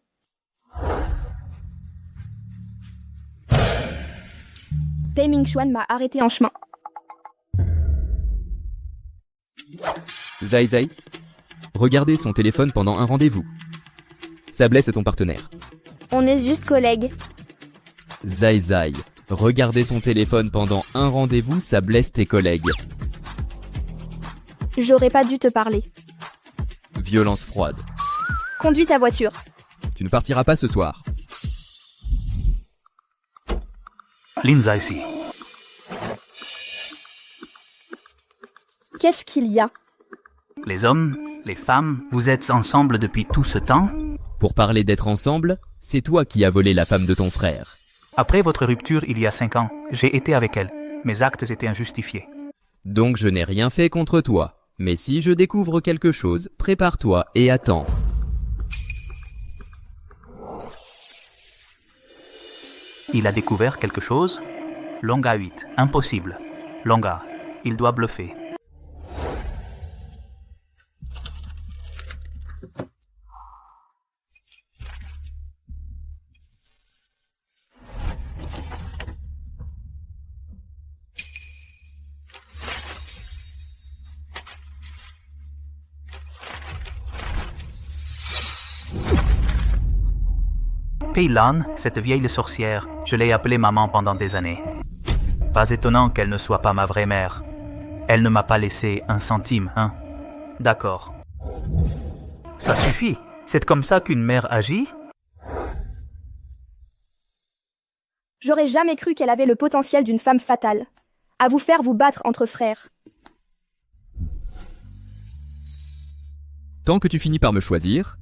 Pei Ming Xuan m'a arrêté en chemin. Zai Zai, regardez son téléphone pendant un rendez-vous. Ça blesse ton partenaire. On est juste collègues. Zai Zai, regarder son téléphone pendant un rendez-vous, ça blesse tes collègues. J'aurais pas dû te parler. Violence froide. Conduis ta voiture. Tu ne partiras pas ce soir. Lin Zixi. Qu'est-ce qu'il y a? Les hommes, les femmes, vous êtes ensemble depuis tout ce temps? Pour parler d'être ensemble, c'est toi qui as volé la femme de ton frère. Après votre rupture il y a 5 ans, j'ai été avec elle. Mes actes étaient injustifiés. Donc je n'ai rien fait contre toi. Mais si je découvre quelque chose, prépare-toi et attends. Il a découvert quelque chose? Longa 8, impossible. Longa, il doit bluffer. Pei Lan, cette vieille sorcière, je l'ai appelée maman pendant des années. Pas étonnant qu'elle ne soit pas ma vraie mère. Elle ne m'a pas laissé un centime, hein? D'accord. Ça suffit. C'est comme ça qu'une mère agit? J'aurais jamais cru qu'elle avait le potentiel d'une femme fatale. À vous faire vous battre entre frères. Tant que tu finis par me choisir...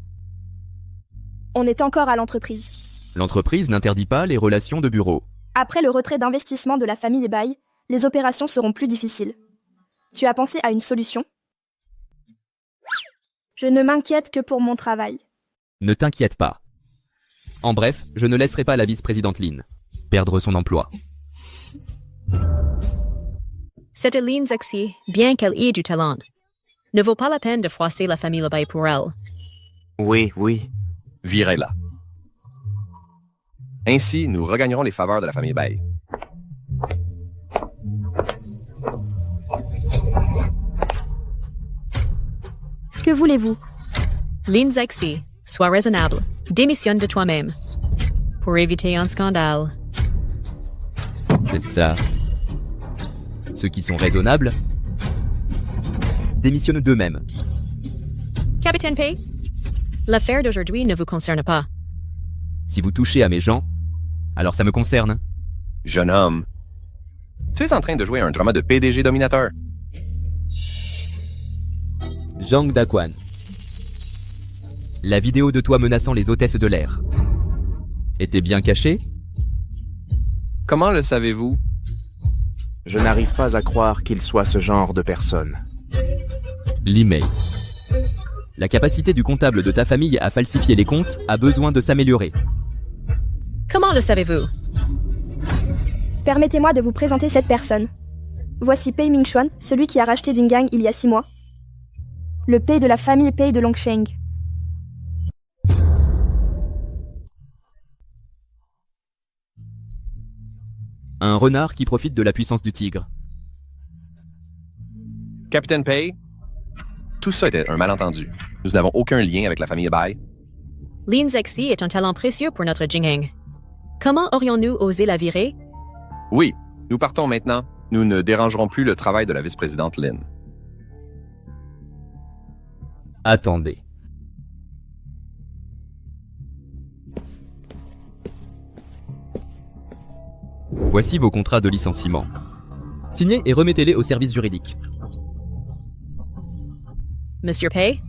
On est encore à l'entreprise. L'entreprise n'interdit pas les relations de bureau. Après le retrait d'investissement de la famille Bai, les opérations seront plus difficiles. Tu as pensé à une solution? Je ne m'inquiète que pour mon travail. Ne t'inquiète pas. En bref, je ne laisserai pas la vice-présidente Lin perdre son emploi. C'était Lin Zixi, bien qu'elle ait du talent. Ne vaut pas la peine de froisser la famille Bay pour elle. Oui, oui. Virez-la. Ainsi, nous regagnerons les faveurs de la famille Bay. Que voulez-vous? Lin Zexi, sois raisonnable. Démissionne de toi-même. Pour éviter un scandale. C'est ça. Ceux qui sont raisonnables démissionnent d'eux-mêmes. Capitaine Pei, l'affaire d'aujourd'hui ne vous concerne pas. Si vous touchez à mes gens, alors ça me concerne. Jeune homme, tu es en train de jouer un drama de PDG dominateur. Zhang Daquan. La vidéo de toi menaçant les hôtesses de l'air était bien cachée? Comment le savez-vous? Je n'arrive pas à croire qu'il soit ce genre de personne. L'email. La capacité du comptable de ta famille à falsifier les comptes a besoin de s'améliorer. Comment le savez-vous? Permettez-moi de vous présenter cette personne. Voici Pei Mingxuan, celui qui a racheté Jingang il y a 6 mois. Le Pei de la famille Pei de Longsheng. Un renard qui profite de la puissance du tigre. Capitaine Pei, tout ça était un malentendu. Nous n'avons aucun lien avec la famille Bay. Lin Zexi est un talent précieux pour notre Jingheng. Comment aurions-nous osé la virer? Oui, nous partons maintenant. Nous ne dérangerons plus le travail de la vice-présidente Lin. Attendez. Voici vos contrats de licenciement. Signez et remettez-les au service juridique. Monsieur Pei?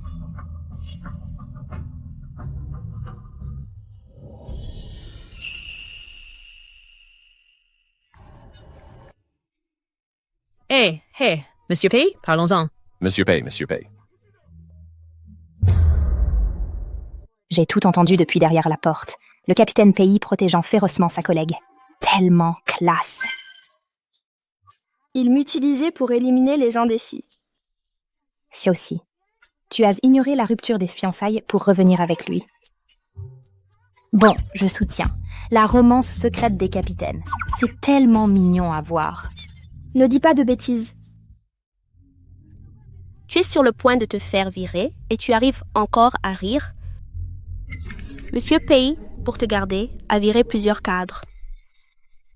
Hey, Monsieur Pei, parlons-en. Monsieur Pei. J'ai tout entendu depuis derrière la porte. Le capitaine Pei protégeant férocement sa collègue. Tellement classe. Il m'utilisait pour éliminer les indécis. Xiaoxi, tu as ignoré la rupture des fiançailles pour revenir avec lui. Bon, je soutiens. La romance secrète des capitaines. C'est tellement mignon à voir. Ne dis pas de bêtises. Tu es sur le point de te faire virer et tu arrives encore à rire. Monsieur Pei, pour te garder, a viré plusieurs cadres.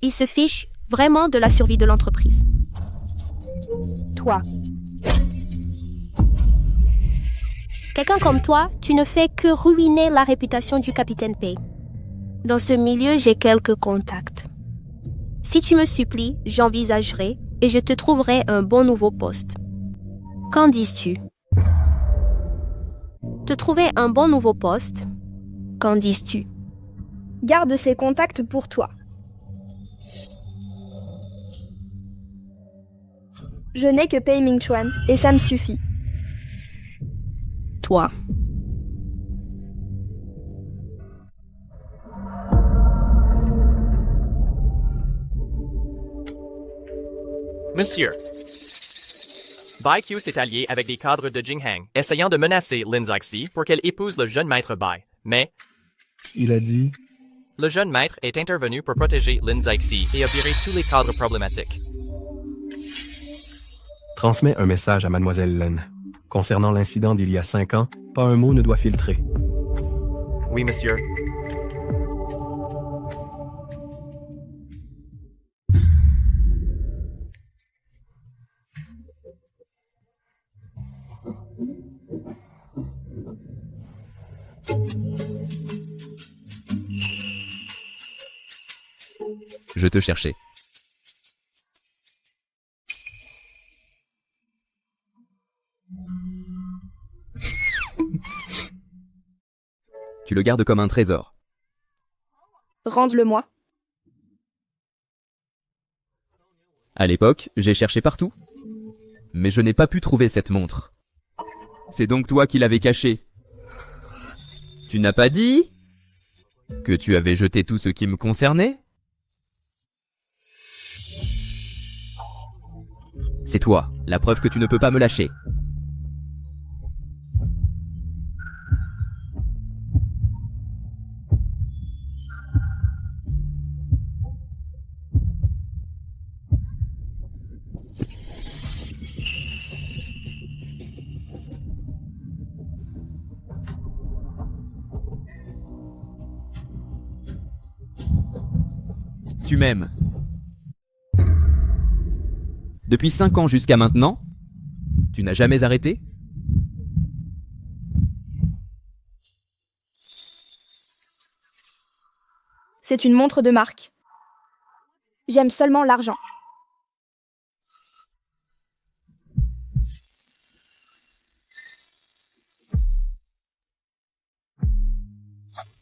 Il se fiche vraiment de la survie de l'entreprise. Toi. Quelqu'un comme toi, tu ne fais que ruiner la réputation du capitaine Pei. Dans ce milieu, j'ai quelques contacts. Si tu me supplies, j'envisagerai et je te trouverai un bon nouveau poste. Qu'en dis-tu? Te trouver un bon nouveau poste? Qu'en dis-tu? Garde ces contacts pour toi. Je n'ai que Pei Mingxuan et ça me suffit. Toi. Monsieur, Bai-Q s'est allié avec des cadres de Jingheng, essayant de menacer Lin Zexi pour qu'elle épouse le jeune maître Bai. Mais il a dit... Le jeune maître est intervenu pour protéger Lin Zexi et a viré tous les cadres problématiques. Transmets un message à Mademoiselle Lin. Concernant l'incident d'il y a 5 ans, pas un mot ne doit filtrer. Oui, monsieur. Je te cherchais. Tu le gardes comme un trésor. Rende-le-moi. À l'époque, j'ai cherché partout. Mais je n'ai pas pu trouver cette montre. C'est donc toi qui l'avais cachée. Tu n'as pas dit que tu avais jeté tout ce qui me concernait? C'est toi, la preuve que tu ne peux pas me lâcher. Tu m'aimes. Depuis 5 ans jusqu'à maintenant, tu n'as jamais arrêté? C'est une montre de marque. J'aime seulement l'argent.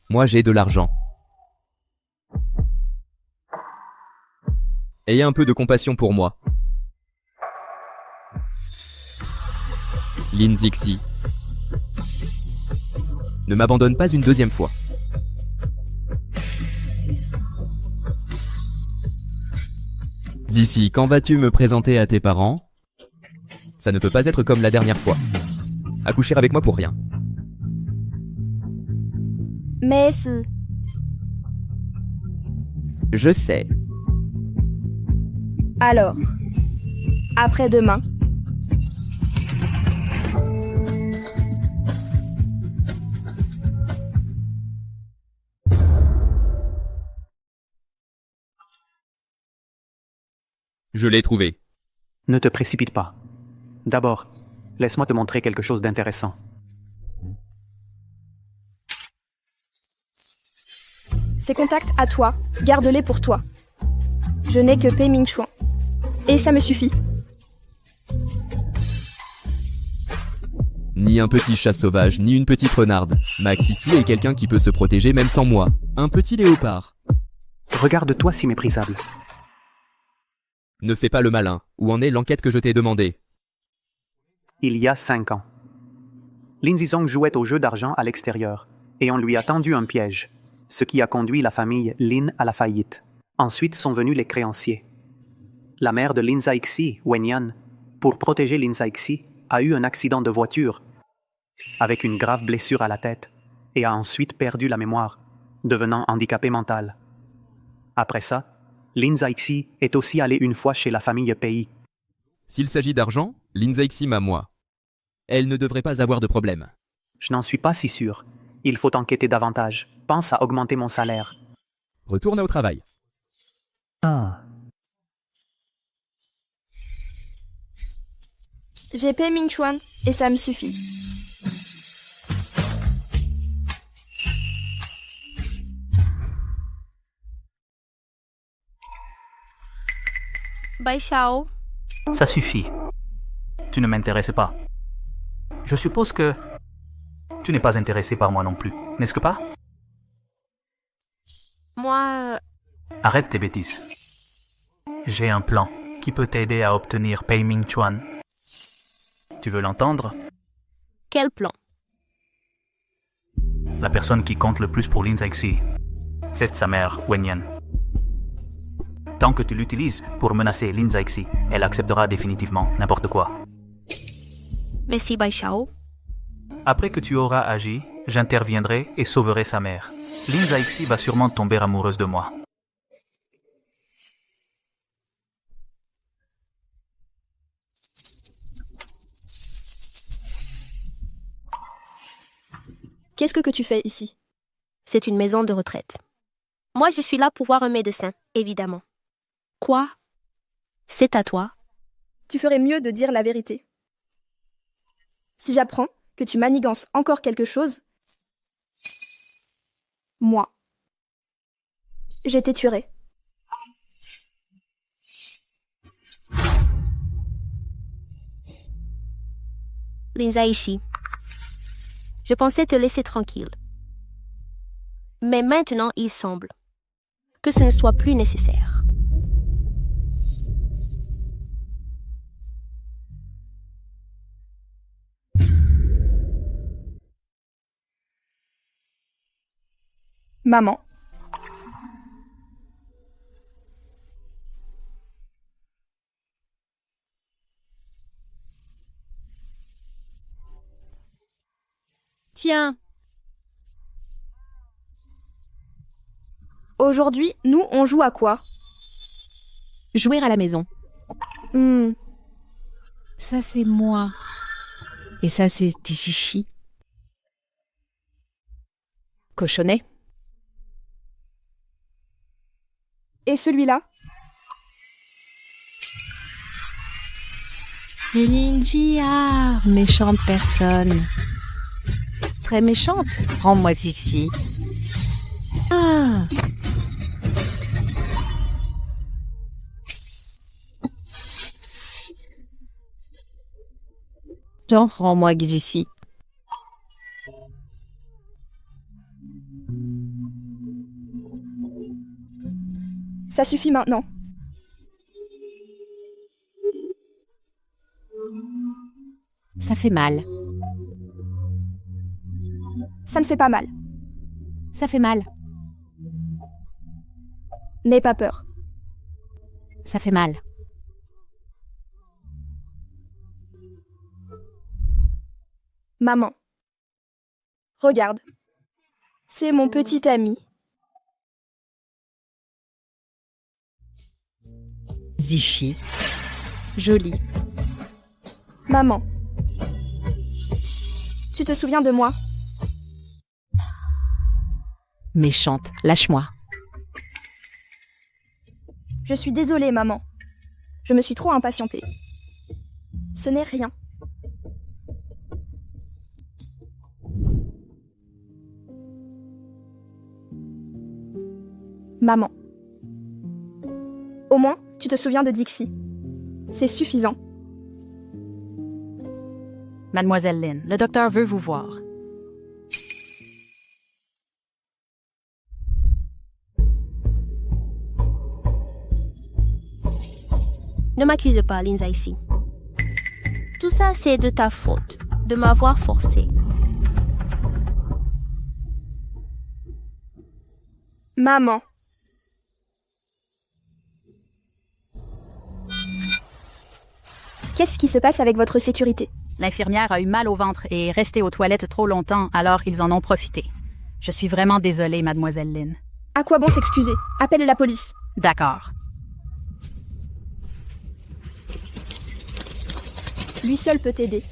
Moi, j'ai de l'argent. Ayez un peu de compassion pour moi. Lin Zixi. Ne m'abandonne pas une deuxième fois. Zixi, quand vas-tu me présenter à tes parents? Ça ne peut pas être comme la dernière fois. Accoucher avec moi pour rien. Mais Je sais. alors, après-demain. Je l'ai trouvé. Ne te précipite pas. D'abord, laisse-moi te montrer quelque chose d'intéressant. Ces contacts à toi, garde-les pour toi. Je n'ai que Pei Ming Chuan. Et ça me suffit. Ni un petit chat sauvage, ni une petite renarde. Max ici est quelqu'un qui peut se protéger même sans moi. Un petit léopard. Regarde-toi si méprisable. Ne fais pas le malin. Où en est l'enquête que je t'ai demandée? Il y a 5 ans. Lin Zizong jouait au jeu d'argent à l'extérieur, et on lui a tendu un piège, ce qui a conduit la famille Lin à la faillite. Ensuite sont venus les créanciers. La mère de Lin Zixi, Wen Yan, pour protéger Lin Zixi, a eu un accident de voiture, avec une grave blessure à la tête, et a ensuite perdu la mémoire, devenant handicapée mentale. Après ça, Lin Zixi est aussi allée une fois chez la famille Pei. S'il s'agit d'argent, Lin Zixi m'a moi. Elle ne devrait pas avoir de problème. Je n'en suis pas si sûr. Il faut enquêter davantage. Pense à augmenter mon salaire. Retourne au travail. Ah. J'ai Pei Ming Chuan et ça me suffit. Bai Xiao. Ça suffit. Tu ne m'intéresses pas. Je suppose que tu n'es pas intéressé par moi non plus, n'est-ce pas? Moi... Arrête tes bêtises. J'ai un plan qui peut t'aider à obtenir Pei Ming Chuan. Tu veux l'entendre? Quel plan? La personne qui compte le plus pour Lin Zixi, c'est sa mère, Wen Yan. Tant que tu l'utilises pour menacer Lin Zixi, elle acceptera définitivement n'importe quoi. Merci, Bai Xiao. Après que tu auras agi, j'interviendrai et sauverai sa mère. Lin Zixi va sûrement tomber amoureuse de moi. Qu'est-ce que tu fais ici? C'est une maison de retraite. Moi, je suis là pour voir un médecin, évidemment. Quoi? C'est à toi? Tu ferais mieux de dire la vérité. Si j'apprends que tu manigances encore quelque chose, moi, je t'étuerai. Lin Zixi, je pensais te laisser tranquille. Mais maintenant, il semble que ce ne soit plus nécessaire. Maman. Tiens. Aujourd'hui, nous, on joue à quoi? Jouer à la maison. Ça, c'est moi. Et ça, c'est Tichichi. Cochonnet. Et celui-là? Lynn Viard, méchante personne. Très méchante. Rends-moi Dixie. Ah. Donc, rends-moi Dixie. Ça suffit maintenant. Ça fait mal. Ça ne fait pas mal. Ça fait mal. N'aie pas peur. Ça fait mal. Maman. Regarde. C'est mon petit ami. Zifi. Jolie. Maman. Tu te souviens de moi? Méchante, lâche-moi. Je suis désolée, maman. Je me suis trop impatientée. Ce n'est rien. Maman. Au moins, tu te souviens de Dixie. C'est suffisant. Mademoiselle Lynn, le docteur veut vous voir. Ne m'accuse pas, Lynn Zaxi. Tout ça, c'est de ta faute, de m'avoir forcé. Maman. Qu'est-ce qui se passe avec votre sécurité? L'infirmière a eu mal au ventre et est restée aux toilettes trop longtemps, alors ils en ont profité. Je suis vraiment désolée, Mademoiselle Lynn. À quoi bon s'excuser? Appelle la police. D'accord. Lui seul peut t'aider.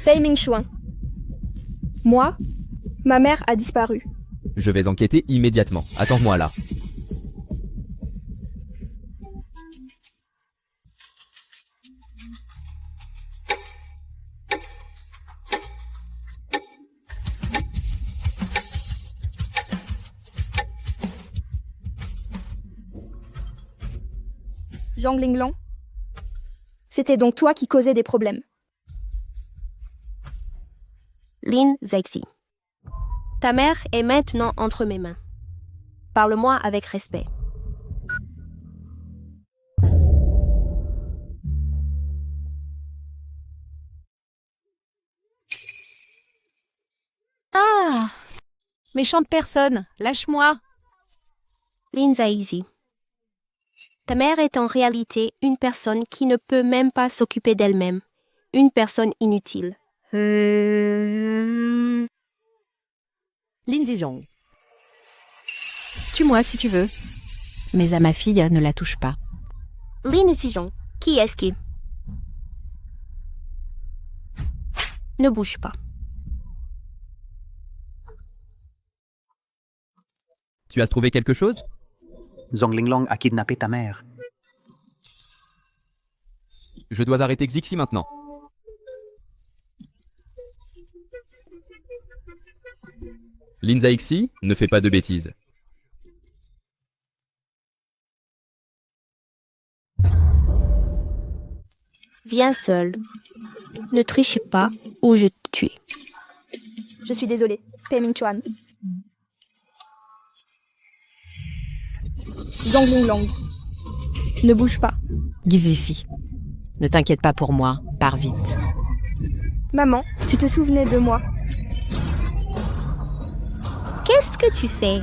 Pei Ming-Chuan. Moi, ma mère a disparu. Je vais enquêter immédiatement. Attends-moi là. Zhang Linglong, c'était donc toi qui causais des problèmes. Lynn Zaxi. Ta mère est maintenant entre mes mains. Parle-moi avec respect. Ah! Méchante personne, lâche-moi. Lynn Zaxi. Ta mère est en réalité une personne qui ne peut même pas s'occuper d'elle-même. Une personne inutile. Lynn Zizong. Tue-moi si tu veux. Mais à ma fille, ne la touche pas. Lynn Zizong. Qui est-ce qui? Ne bouge pas. Tu as trouvé quelque chose? Zhang Linglong a kidnappé ta mère. Je dois arrêter Xixi maintenant. Lin Zaixi, ne fais pas de bêtises. Viens seul. Ne triche pas ou je te tue. Je suis désolée, Pei Ming-Chuan. Zhang Linglong. Ne bouge pas. Guise ici. Ne t'inquiète pas pour moi, pars vite. Maman, tu te souvenais de moi. Qu'est-ce que tu fais?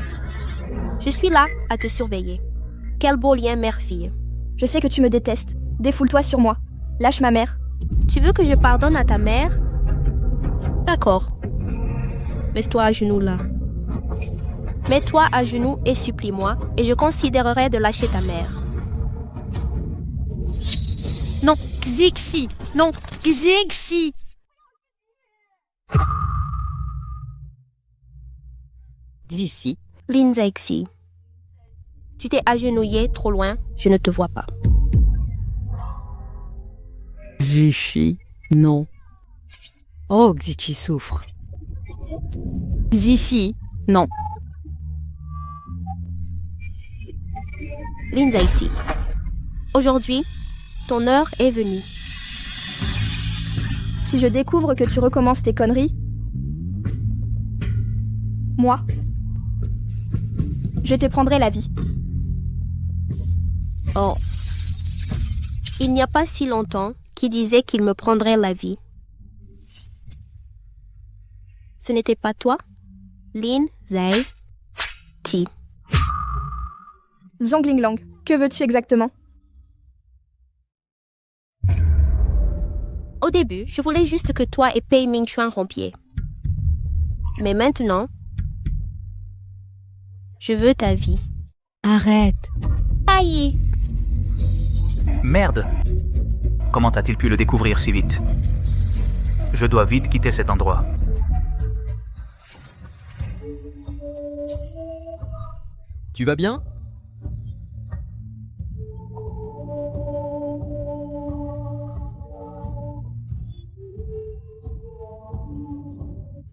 Je suis là à te surveiller. Quel beau lien mère-fille. Je sais que tu me détestes. Défoule-toi sur moi. Lâche ma mère. Tu veux que je pardonne à ta mère? D'accord. Mets-toi à genoux là. Mets-toi à genoux et supplie-moi, et je considérerai de lâcher ta mère. Non, Xixi! Non, Xixi! Zizi. Lin Zhaixi. Tu t'es agenouillé trop loin, je ne te vois pas. Zizi. Non. Oh, Zizi souffre. Zizi. Non. Lin Zhaixi. Aujourd'hui, ton heure est venue. Si je découvre que tu recommences tes conneries, moi, je te prendrai la vie. Oh. Il n'y a pas si longtemps qu'il disait qu'il me prendrait la vie. Ce n'était pas toi, Lin Zhaixi. Zhongling Lang, que veux-tu exactement? Au début, je voulais juste que toi et Pei Mingchuan rompiez. Mais maintenant, je veux ta vie. Arrête. Aïe. Merde! Comment a-t-il pu le découvrir si vite? Je dois vite quitter cet endroit. Tu vas bien?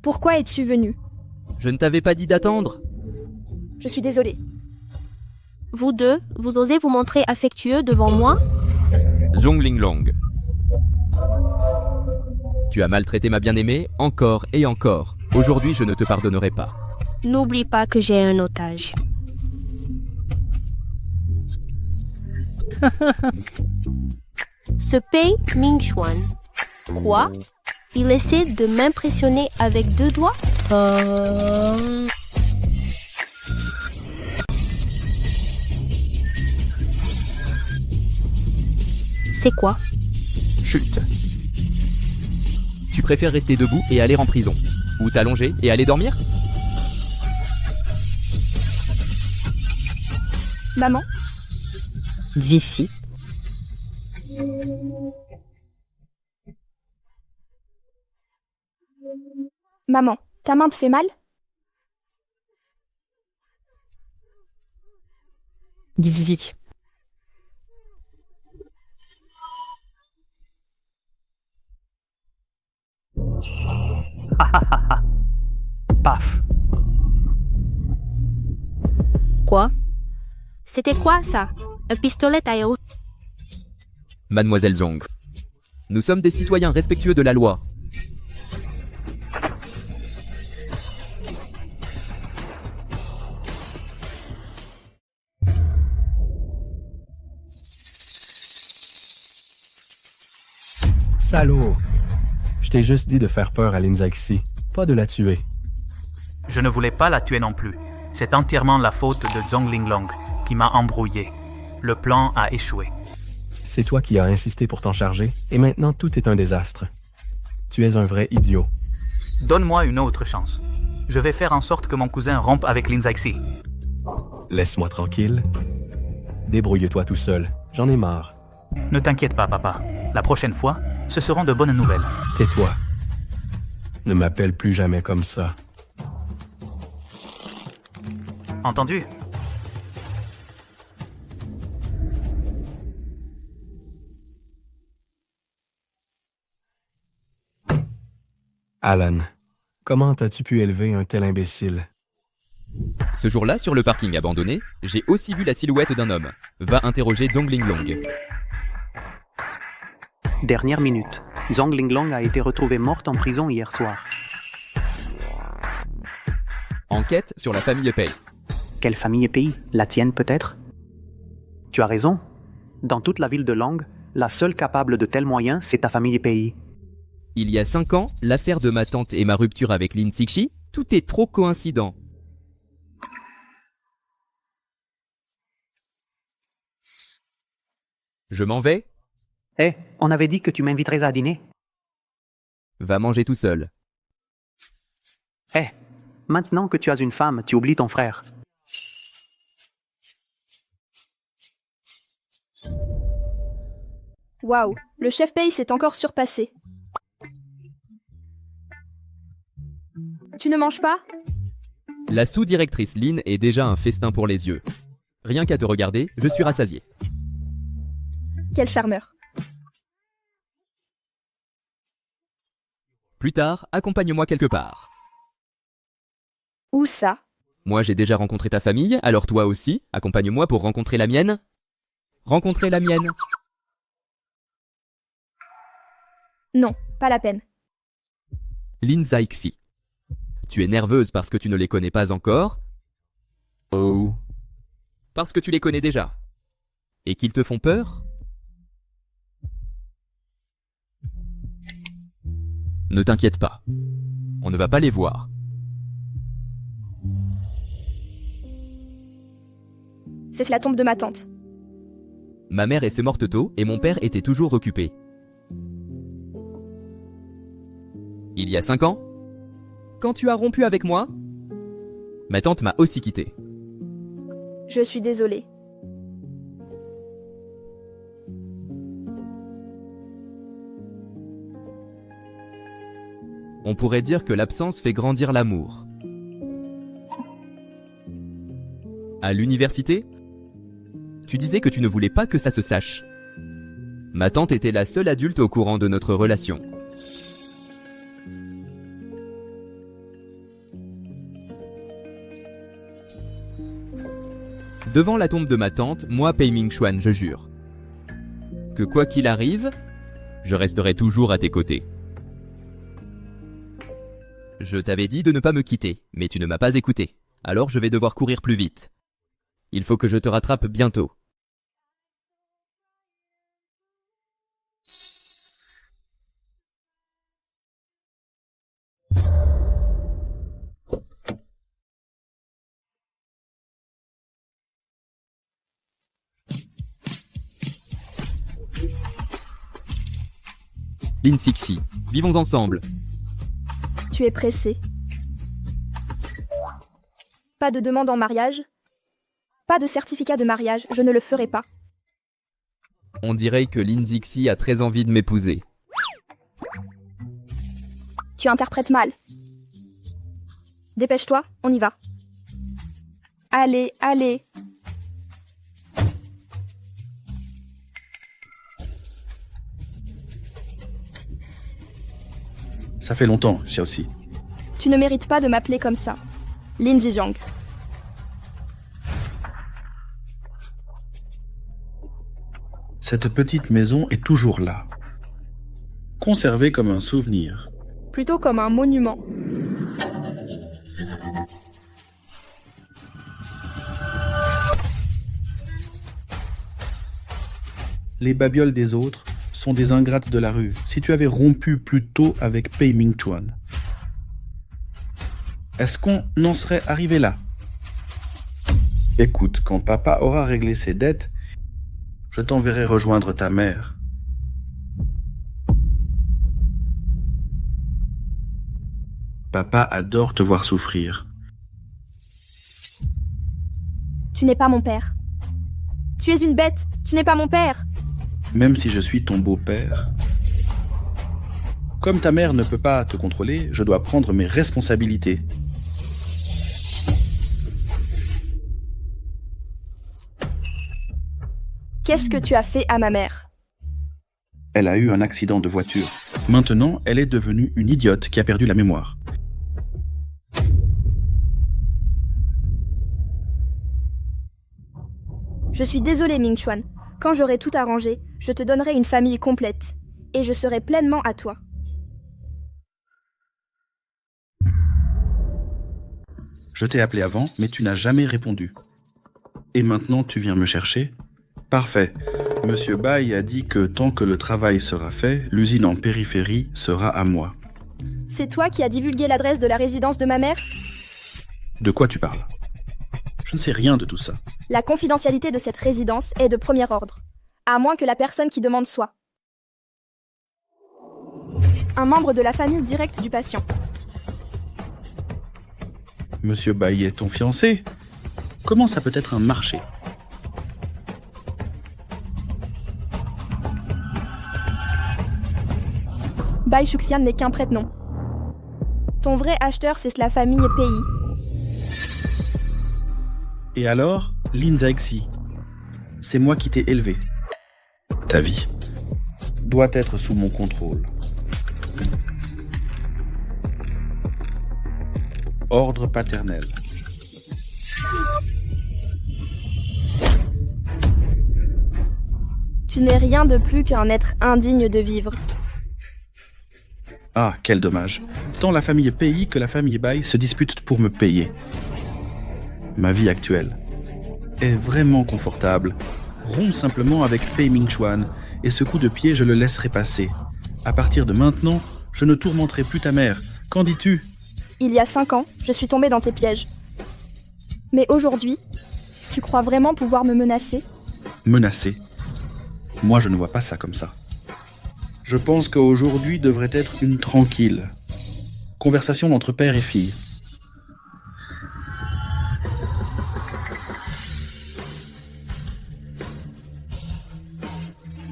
Pourquoi es-tu venu? Je ne t'avais pas dit d'attendre. Je suis désolée. Vous deux, vous osez vous montrer affectueux devant moi? Zhongling Lang. Tu as maltraité ma bien-aimée, encore et encore. Aujourd'hui, je ne te pardonnerai pas. N'oublie pas que j'ai un otage. Ce Pei Mingchuan. Quoi? Il essaie de m'impressionner avec 2 doigts? C'est quoi? Chut. Tu préfères rester debout et aller en prison, ou t'allonger et aller dormir? Maman? Zizi. Maman, ta main te fait mal? Zizi. Paf. Quoi? C'était quoi ça? Un pistolet à eau? Mademoiselle Zhong. Nous sommes des citoyens respectueux de la loi. Salaud! Je t'ai juste dit de faire peur à Lin Zhaixi, pas de la tuer. Je ne voulais pas la tuer non plus. C'est entièrement la faute de Zhongling Lang qui m'a embrouillé. Le plan a échoué. C'est toi qui as insisté pour t'en charger, et maintenant tout est un désastre. Tu es un vrai idiot. Donne-moi une autre chance. Je vais faire en sorte que mon cousin rompe avec Lin Zhaixi. Laisse-moi tranquille. Débrouille-toi tout seul. J'en ai marre. Ne t'inquiète pas, papa. La prochaine fois, ce seront de bonnes nouvelles. Tais-toi. Ne m'appelle plus jamais comme ça. Entendu? Alan, comment as-tu pu élever un tel imbécile? Ce jour-là, sur le parking abandonné, j'ai aussi vu la silhouette d'un homme. Va interroger Zhongling Lang. Dernière minute. Zhongling Lang a été retrouvée morte en prison hier soir. Enquête sur la famille Pei. Quelle famille Pei? La tienne peut-être? Tu as raison. Dans toute la ville de Lang, la seule capable de tels moyens, c'est ta famille Pei. Il y a 5 ans, l'affaire de ma tante et ma rupture avec Lin Zhaixi, tout est trop coïncident. Je m'en vais? Eh, on avait dit que tu m'inviterais à dîner. Va manger tout seul. Eh, maintenant que tu as une femme, tu oublies ton frère. Waouh, le chef Pei s'est encore surpassé. Tu ne manges pas? La sous-directrice Lin est déjà un festin pour les yeux. Rien qu'à te regarder, je suis rassasié. Quel charmeur. Plus tard, accompagne-moi quelque part. Où ça? Moi, j'ai déjà rencontré ta famille, alors toi aussi, accompagne-moi pour rencontrer la mienne. Rencontrer la mienne. Non, pas la peine. Lin Zhaixi. Tu es nerveuse parce que tu ne les connais pas encore? Oh. Parce que tu les connais déjà. Et qu'ils te font peur? Ne t'inquiète pas. On ne va pas les voir. C'est la tombe de ma tante. Ma mère est morte tôt et mon père était toujours occupé. Il y a 5 ans? Quand tu as rompu avec moi? Ma tante m'a aussi quitté. Je suis désolée. On pourrait dire que l'absence fait grandir l'amour. À l'université? Tu disais que tu ne voulais pas que ça se sache. Ma tante était la seule adulte au courant de notre relation. Devant la tombe de ma tante, moi, Pei-Ming Xuan, je jure que quoi qu'il arrive, je resterai toujours à tes côtés. Je t'avais dit de ne pas me quitter, mais tu ne m'as pas écouté. Alors je vais devoir courir plus vite. Il faut que je te rattrape bientôt. Lin Zhaixi, vivons ensemble. Tu es pressé. Pas de demande en mariage? Pas de certificat de mariage, je ne le ferai pas. On dirait que Lin Zhaixi a très envie de m'épouser. Tu interprètes mal. Dépêche-toi, on y va. Allez, allez. Ça fait longtemps, Xiaoxi. Tu ne mérites pas de m'appeler comme ça. Lin Zijiang. Cette petite maison est toujours là. Conservée comme un souvenir. Plutôt comme un monument. Les babioles des autres sont des ingrates de la rue. Si tu avais rompu plus tôt avec Pei-Ming Xuan, est-ce qu'on en serait arrivé là? Écoute, quand papa aura réglé ses dettes, je t'enverrai rejoindre ta mère. Papa adore te voir souffrir. Tu n'es pas mon père. Tu es une bête, tu n'es pas mon père. Même si je suis ton beau-père. Comme ta mère ne peut pas te contrôler, je dois prendre mes responsabilités. Qu'est-ce que tu as fait à ma mère? Elle a eu un accident de voiture. Maintenant, elle est devenue une idiote qui a perdu la mémoire. Je suis désolée, Ming Xuan. Quand j'aurai tout arrangé, je te donnerai une famille complète. Et je serai pleinement à toi. Je t'ai appelé avant, mais tu n'as jamais répondu. Et maintenant, tu viens me chercher? Parfait. Monsieur Bai a dit que tant que le travail sera fait, l'usine en périphérie sera à moi. C'est toi qui as divulgué l'adresse de la résidence de ma mère? De quoi tu parles? Je ne sais rien de tout ça. La confidentialité de cette résidence est de premier ordre, à moins que la personne qui demande soit un membre de la famille directe du patient. Monsieur Bai est ton fiancé? Comment ça peut être un marché? Bai Shuxian n'est qu'un prête-nom. Ton vrai acheteur, c'est la famille Pei. Et alors, Lin Zhaexi, c'est moi qui t'ai élevé. Ta vie doit être sous mon contrôle. Ordre paternel. Tu n'es rien de plus qu'un être indigne de vivre. Ah, quel dommage. Tant la famille Pei que la famille Bai se disputent pour me payer. Ma vie actuelle est vraiment confortable. Romps simplement avec Pei Mingchuan, et ce coup de pied, je le laisserai passer. À partir de maintenant, je ne tourmenterai plus ta mère. Qu'en dis-tu ? Il y a 5 ans, je suis tombée dans tes pièges. Mais aujourd'hui, tu crois vraiment pouvoir me menacer ? Menacer ? Moi, je ne vois pas ça comme ça. Je pense qu'aujourd'hui devrait être une tranquille conversation entre père et fille.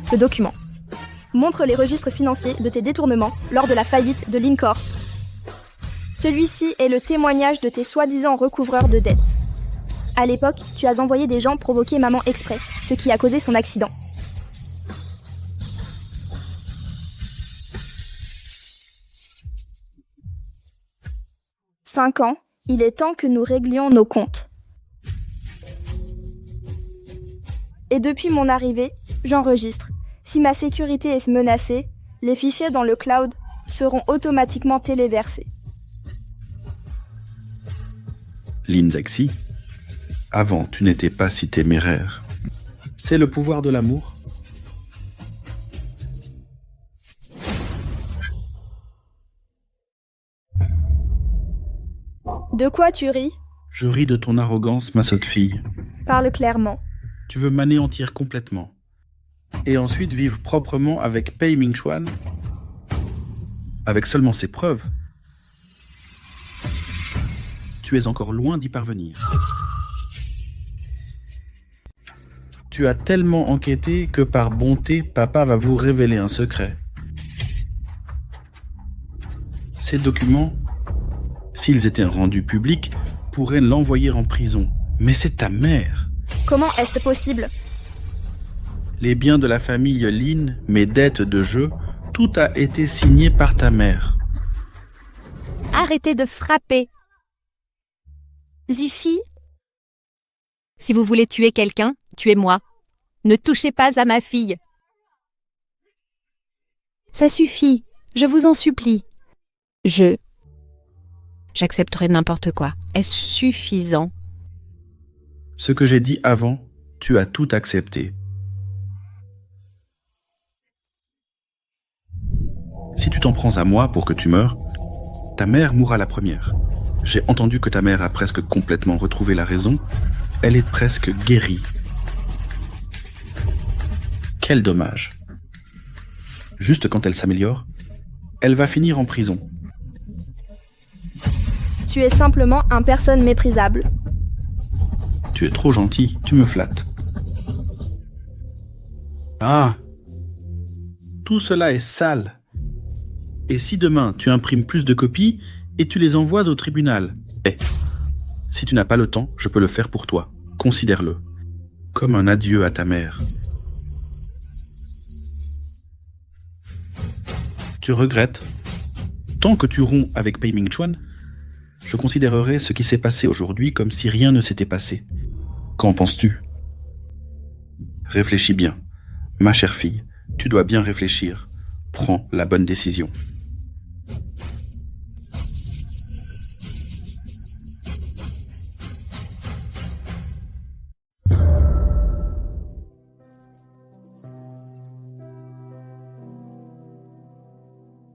Ce document montre les registres financiers de tes détournements lors de la faillite de Lincorp. Celui-ci est le témoignage de tes soi-disant recouvreurs de dettes. À l'époque, tu as envoyé des gens provoquer maman exprès, ce qui a causé son accident. « 5 ans, il est temps que nous réglions nos comptes. Et depuis mon arrivée, j'enregistre. Si ma sécurité est menacée, les fichiers dans le cloud seront automatiquement téléversés. » Lin Zhaexi, avant tu n'étais pas si téméraire. C'est le pouvoir de l'amour. De quoi tu ris ? Je ris de ton arrogance, ma sotte fille. Parle clairement. Tu veux m'anéantir complètement. Et ensuite vivre proprement avec Pei Mingchuan, avec seulement ses preuves. Tu es encore loin d'y parvenir. Tu as tellement enquêté que par bonté, papa va vous révéler un secret. Ces documents, s'ils étaient rendus publics, pourraient l'envoyer en prison. Mais c'est ta mère. Comment est-ce possible ? Les biens de la famille Lin, mes dettes de jeu, tout a été signé par ta mère. Arrêtez de frapper. Ici, si vous voulez tuer quelqu'un, tuez-moi. Ne touchez pas à ma fille. Ça suffit, je vous en supplie. J'accepterai n'importe quoi. Est-ce suffisant ? Ce que j'ai dit avant, tu as tout accepté. Si tu t'en prends à moi pour que tu meures, ta mère mourra la première. J'ai entendu que ta mère a presque complètement retrouvé la raison. Elle est presque guérie. Quel dommage. Juste quand elle s'améliore, elle va finir en prison. Tu es simplement un personne méprisable. Tu es trop gentil, tu me flattes. Ah, tout cela est sale. Et si demain tu imprimes plus de copies et tu les envoies au tribunal, si tu n'as pas le temps, je peux le faire pour toi. Considère-le comme un adieu à ta mère. Tu regrettes ? Tant que tu romps avec Pei Mingchuan, je considérerai ce qui s'est passé aujourd'hui comme si rien ne s'était passé. Qu'en penses-tu ? Réfléchis bien. Ma chère fille, tu dois bien réfléchir. Prends la bonne décision.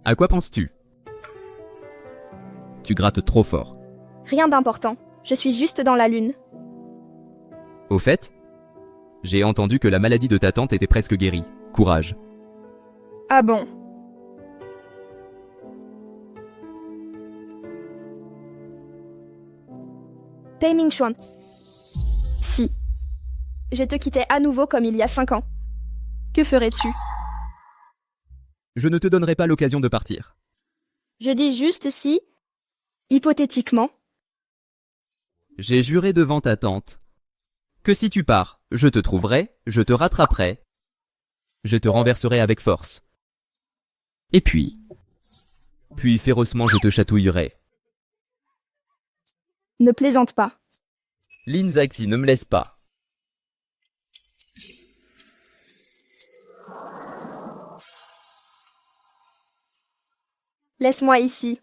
À quoi penses-tu ? Tu grattes trop fort. Rien d'important. Je suis juste dans la lune. Au fait, j'ai entendu que la maladie de ta tante était presque guérie. Courage. Ah bon ? Pei Mingchuan. Si. Je te quittais à nouveau comme il y a 5 ans. Que ferais-tu ? Je ne te donnerai pas l'occasion de partir. Je dis juste si, hypothétiquement. J'ai juré devant ta tante que si tu pars, je te trouverai, je te rattraperai, je te renverserai avec force. Et puis férocement je te chatouillerai. Ne plaisante pas. Lin Zhaxi, ne me laisse pas. Laisse-moi ici.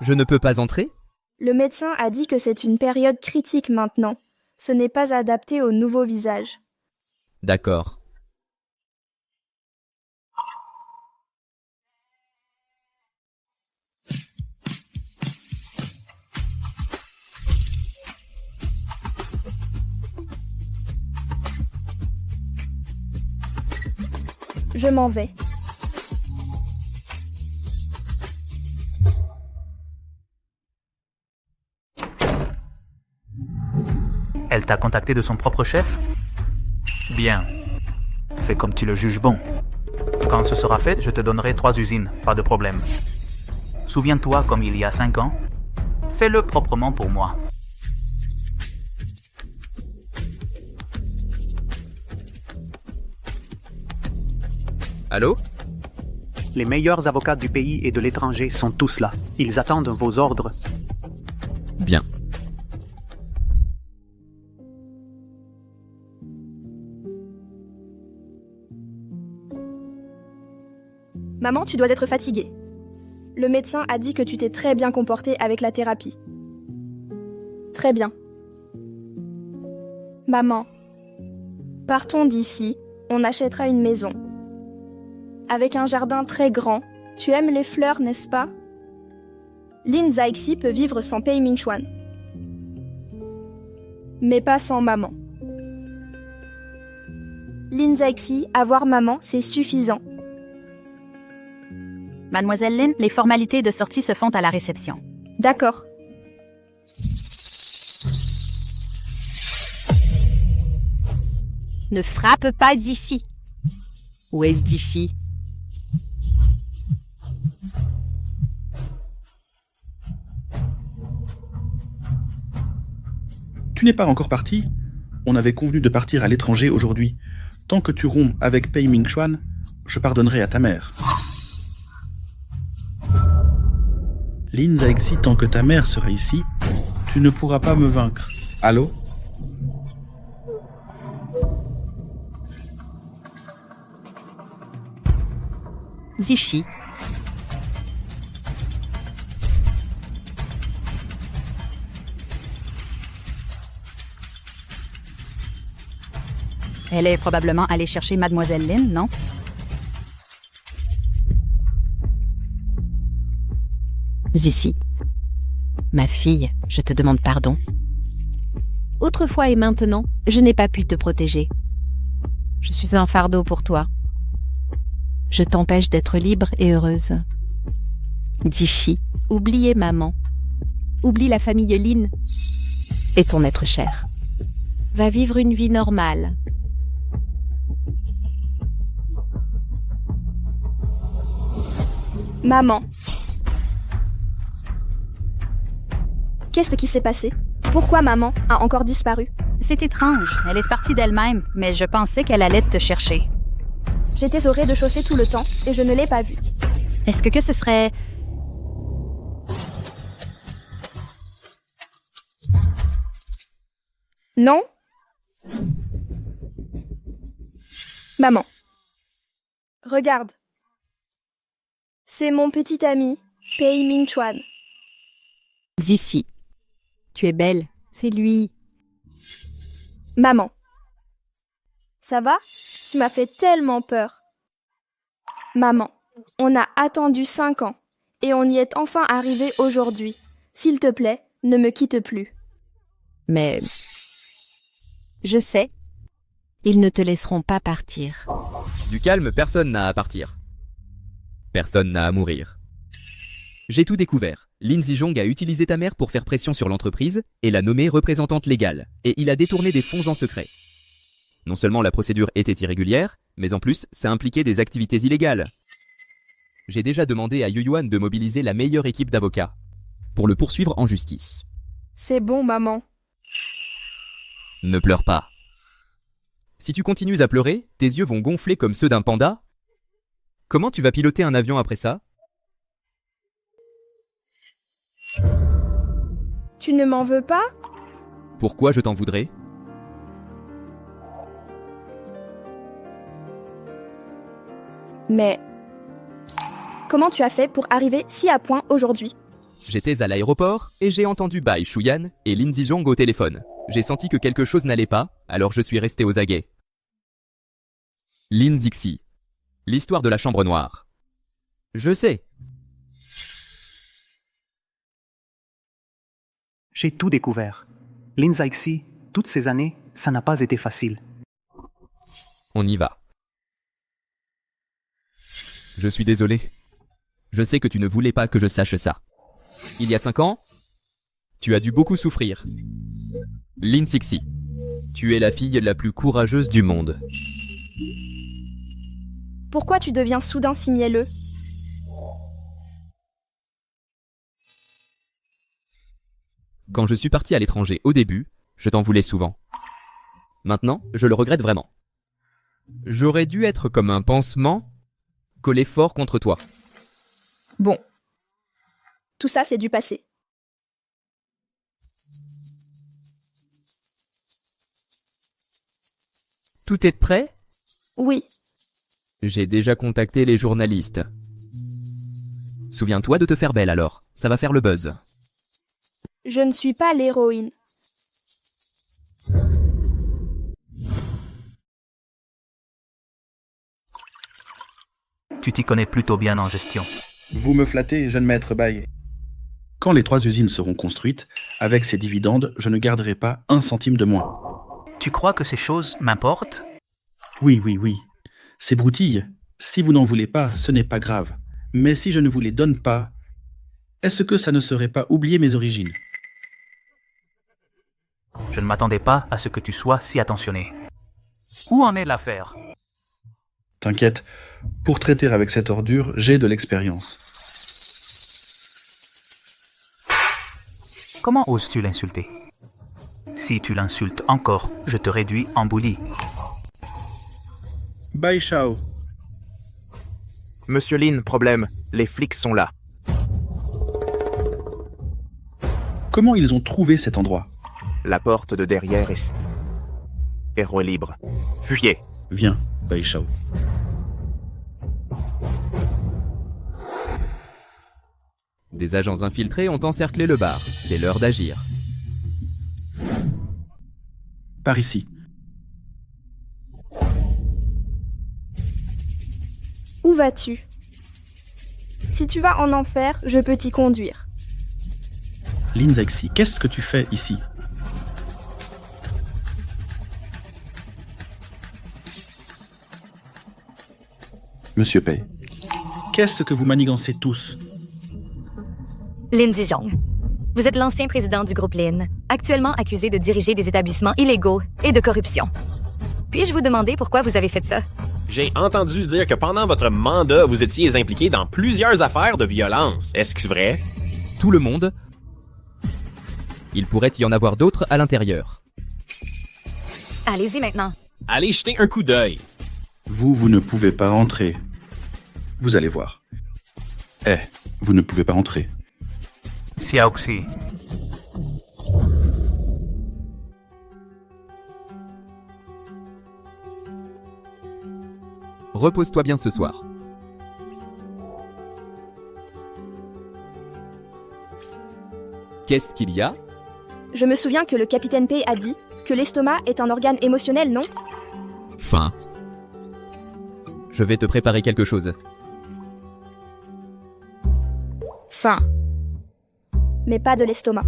Je ne peux pas entrer? Le médecin a dit que c'est une période critique maintenant. Ce n'est pas adapté au nouveau visage. D'accord. Je m'en vais. Elle t'a contacté de son propre chef? Bien. Fais comme tu le juges bon. Quand ce sera fait, je te donnerai 3 usines, pas de problème. Souviens-toi comme il y a 5 ans. Fais-le proprement pour moi. Allô? Les meilleurs avocats du pays et de l'étranger sont tous là. Ils attendent vos ordres. Bien. Maman, tu dois être fatiguée. Le médecin a dit que tu t'es très bien comportée avec la thérapie. Très bien. Maman, partons d'ici, on achètera une maison. Avec un jardin très grand. Tu aimes les fleurs, n'est-ce pas? Lin Zhaxi peut vivre sans Pei Mingchuan. Mais pas sans maman. Lin Zhaxi, avoir maman, c'est suffisant. Mademoiselle Lin, les formalités de sortie se font à la réception. D'accord. Ne frappe pas ici. Où est-ce Diffie? Tu n'es pas encore parti? On avait convenu de partir à l'étranger aujourd'hui. Tant que tu romps avec Pei Mingchuan, je pardonnerai à ta mère. Lin Zhaxi, tant que ta mère sera ici, tu ne pourras pas me vaincre. Allô? Zifi. Elle est probablement allée chercher Mademoiselle Lin, non? Zifi. Ma fille, je te demande pardon. Autrefois et maintenant, je n'ai pas pu te protéger. Je suis un fardeau pour toi. Je t'empêche d'être libre et heureuse. Diffie, oubliez maman. Oublie la famille Lin et ton être cher. Va vivre une vie normale. Maman. Qu'est-ce qui s'est passé? Pourquoi maman a encore disparu? C'est étrange, elle est partie d'elle-même, mais je pensais qu'elle allait te chercher. J'étais au rez-de-chaussée tout le temps et je ne l'ai pas vue. Est-ce que ce serait... Non? Maman. Regarde. C'est mon petit ami, Pei Mingchuan. Zifi. Tu es belle, c'est lui. Maman. Ça va? Tu m'as fait tellement peur. Maman, on a attendu 5 ans et on y est enfin arrivé aujourd'hui. S'il te plaît, ne me quitte plus. Mais... je sais. Ils ne te laisseront pas partir. Du calme, personne n'a à partir. Personne n'a à mourir. J'ai tout découvert. Lin Zijong a utilisé ta mère pour faire pression sur l'entreprise et l'a nommée représentante légale. Et il a détourné des fonds en secret. Non seulement la procédure était irrégulière, mais en plus, ça impliquait des activités illégales. J'ai déjà demandé à Yu Yuan de mobiliser la meilleure équipe d'avocats pour le poursuivre en justice. C'est bon, maman. Ne pleure pas. Si tu continues à pleurer, tes yeux vont gonfler comme ceux d'un panda. Comment tu vas piloter un avion après ça? Tu ne m'en veux pas? Pourquoi je t'en voudrais? Mais comment tu as fait pour arriver si à point aujourd'hui? J'étais à l'aéroport et j'ai entendu Bai Shuyan et Lin Zijong au téléphone. J'ai senti que quelque chose n'allait pas, alors je suis resté aux aguets. Lin Zixi. L'histoire de la chambre noire. Je sais. J'ai tout découvert. Lin Zixi, toutes ces années, ça n'a pas été facile. On y va. Je suis désolé. Je sais que tu ne voulais pas que je sache ça. Il y a 5 ans, tu as dû beaucoup souffrir. Lin Zixi, tu es la fille la plus courageuse du monde. Pourquoi tu deviens soudain si mielleux? Quand je suis parti à l'étranger au début, je t'en voulais souvent. Maintenant, je le regrette vraiment. J'aurais dû être comme un pansement collé fort contre toi. Bon. Tout ça, c'est du passé. Tout est prêt? Oui. J'ai déjà contacté les journalistes. Souviens-toi de te faire belle alors, ça va faire le buzz. Je ne suis pas l'héroïne. Tu t'y connais plutôt bien en gestion. Vous me flattez, jeune maître Bai. Quand les 3 usines seront construites, avec ces dividendes, je ne garderai pas 1 centime de moins. Tu crois que ces choses m'importent? Oui. Ces broutilles, si vous n'en voulez pas, ce n'est pas grave. Mais si je ne vous les donne pas, est-ce que ça ne serait pas oublier mes origines? Je ne m'attendais pas à ce que tu sois si attentionné. Où en est l'affaire? T'inquiète, pour traiter avec cette ordure, j'ai de l'expérience. Comment oses-tu l'insulter? Si tu l'insultes encore, je te réduis en bouillie. Bai Shao. Monsieur Lin, problème. Les flics sont là. Comment ils ont trouvé cet endroit? La porte de derrière est libre. Fuyez. Viens, Bai Shao. Des agents infiltrés ont encerclé le bar. C'est l'heure d'agir. Par ici. Où vas-tu? Si tu vas en enfer, je peux t'y conduire. Lin Zixi, qu'est-ce que tu fais ici? Monsieur Pei, qu'est-ce que vous manigancez tous? Lin Zijong. Vous êtes l'ancien président du groupe Lin, actuellement accusé de diriger des établissements illégaux et de corruption. Puis-je vous demander pourquoi vous avez fait ça? J'ai entendu dire que pendant votre mandat, vous étiez impliqué dans plusieurs affaires de violence. Est-ce que c'est vrai? Tout le monde. Il pourrait y en avoir d'autres à l'intérieur. Allez-y maintenant. Allez jeter un coup d'œil. Vous ne pouvez pas rentrer. Vous allez voir. Vous ne pouvez pas rentrer. Xiaoxi. Repose-toi bien ce soir. Qu'est-ce qu'il y a? Je me souviens que le capitaine Pei a dit que l'estomac est un organe émotionnel, non? Faim. Je vais te préparer quelque chose. Faim. Mais pas de l'estomac.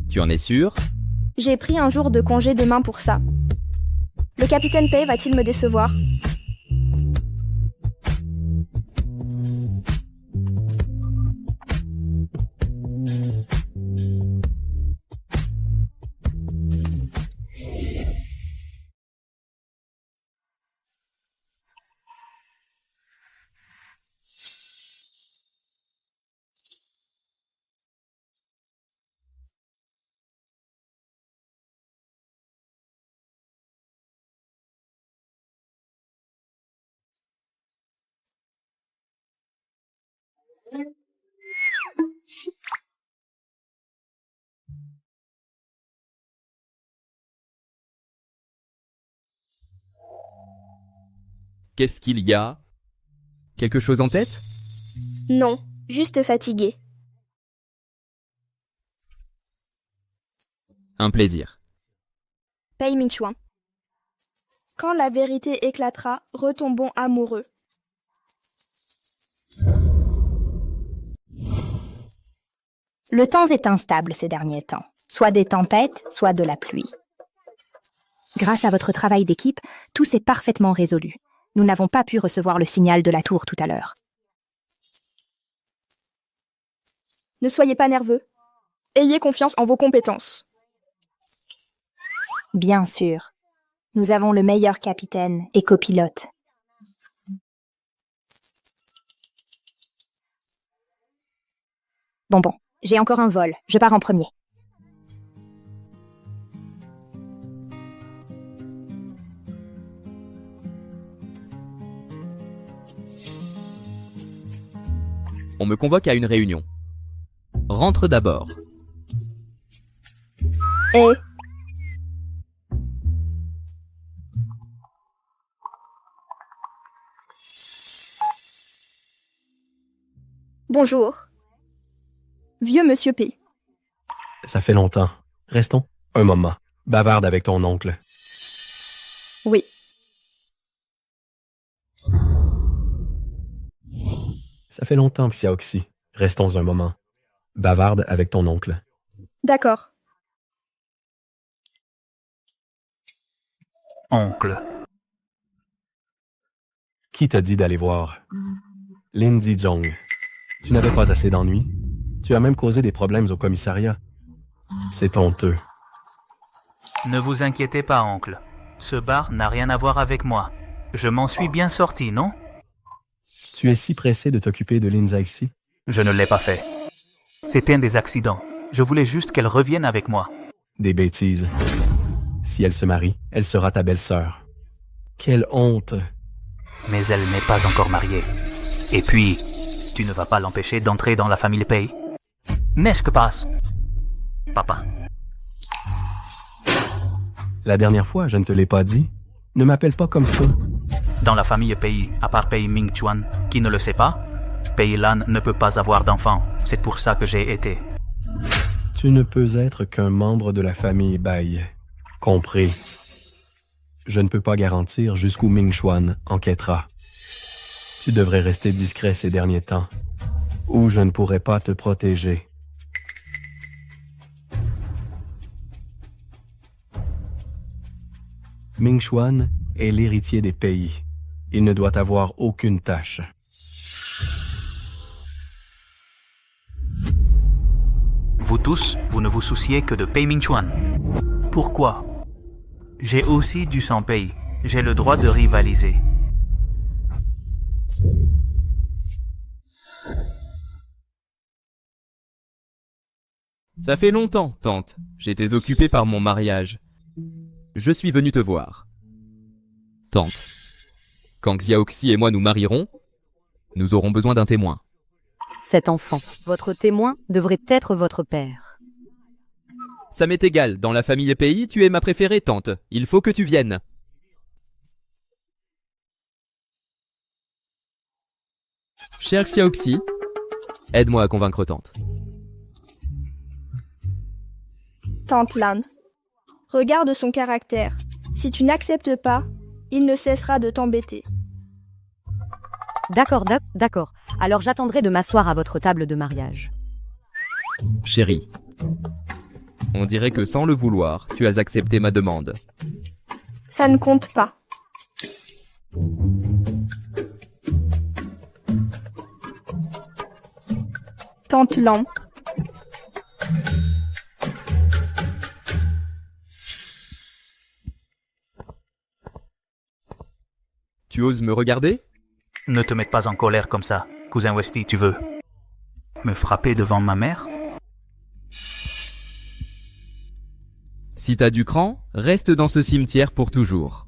Tu en es sûr? J'ai pris un jour de congé demain pour ça. Le capitaine Pei va-t-il me décevoir? Qu'est-ce qu'il y a? Quelque chose en tête? Non, juste fatigué. Un plaisir. Pei Mingchuan. Quand la vérité éclatera, retombons amoureux. Le temps est instable ces derniers temps, soit des tempêtes, soit de la pluie. Grâce à votre travail d'équipe, tout s'est parfaitement résolu. Nous n'avons pas pu recevoir le signal de la tour tout à l'heure. Ne soyez pas nerveux. Ayez confiance en vos compétences. Bien sûr. Nous avons le meilleur capitaine et copilote. Bon, j'ai encore un vol. Je pars en premier. On me convoque à une réunion. Rentre d'abord. Bonjour. Vieux Monsieur P. Ça fait longtemps. Restons un moment. Bavarde avec ton oncle. Oui. Ça fait longtemps, Xiaoxi. Restons un moment. Bavarde avec ton oncle. D'accord. Oncle. Qui t'a dit d'aller voir? Lin Zizong. Tu n'avais pas assez d'ennuis? Tu as même causé des problèmes au commissariat. C'est honteux. Ne vous inquiétez pas, oncle. Ce bar n'a rien à voir avec moi. Je m'en suis bien sorti, non? Tu es si pressé de t'occuper de Lin Zixi? Je ne l'ai pas fait. C'était un des accidents. Je voulais juste qu'elle revienne avec moi. Des bêtises. Si elle se marie, elle sera ta belle-sœur. Quelle honte! Mais elle n'est pas encore mariée. Et puis, tu ne vas pas l'empêcher d'entrer dans la famille Pei. N'est-ce que passe? Papa. La dernière fois, je ne te l'ai pas dit. Ne m'appelle pas comme ça. Dans la famille Pei, à part Pei Mingchuan, qui ne le sait pas, Pei Lan ne peut pas avoir d'enfant. C'est pour ça que j'ai été. Tu ne peux être qu'un membre de la famille Bai. Compris. Je ne peux pas garantir jusqu'où Mingchuan enquêtera. Tu devrais rester discret ces derniers temps, ou je ne pourrai pas te protéger. Mingchuan est l'héritier des pays. Il ne doit avoir aucune tâche. Vous tous, vous ne vous souciez que de Pei Mingchuan. Pourquoi? J'ai aussi du sang Pei. J'ai le droit de rivaliser. Ça fait longtemps, tante. J'étais occupé par mon mariage. Je suis venu te voir. Tante, quand Xiaoxi et moi nous marierons, nous aurons besoin d'un témoin. Cet enfant, votre témoin, devrait être votre père. Ça m'est égal, dans la famille Pei, tu es ma préférée, tante. Il faut que tu viennes. Cher Xiaoxi, aide-moi à convaincre tante. Tante Lan, regarde son caractère. Si tu n'acceptes pas, il ne cessera de t'embêter. D'accord. Alors j'attendrai de m'asseoir à votre table de mariage. Chérie, on dirait que sans le vouloir, tu as accepté ma demande. Ça ne compte pas. Tante Lan. Tu oses me regarder? Ne te mette pas en colère comme ça, cousin Westy, tu veux me frapper devant ma mère? Si t'as du cran, reste dans ce cimetière pour toujours.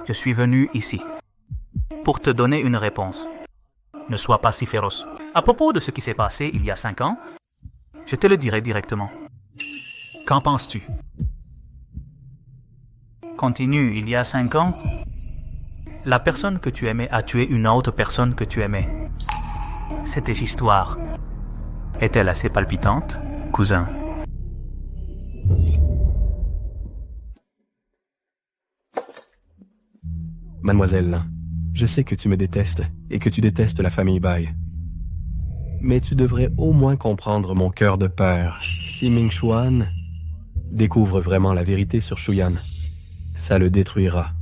Je suis venu ici pour te donner une réponse. Ne sois pas si féroce. À propos de ce qui s'est passé il y a 5 ans, je te le dirai directement. Qu'en penses-tu? Continue, il y a 5 ans, la personne que tu aimais a tué une autre personne que tu aimais. Cette histoire est-elle assez palpitante, cousin? Mademoiselle, je sais que tu me détestes et que tu détestes la famille Bai. Mais tu devrais au moins comprendre mon cœur de père. Si Ming Xuan découvre vraiment la vérité sur Shuyan, ça le détruira.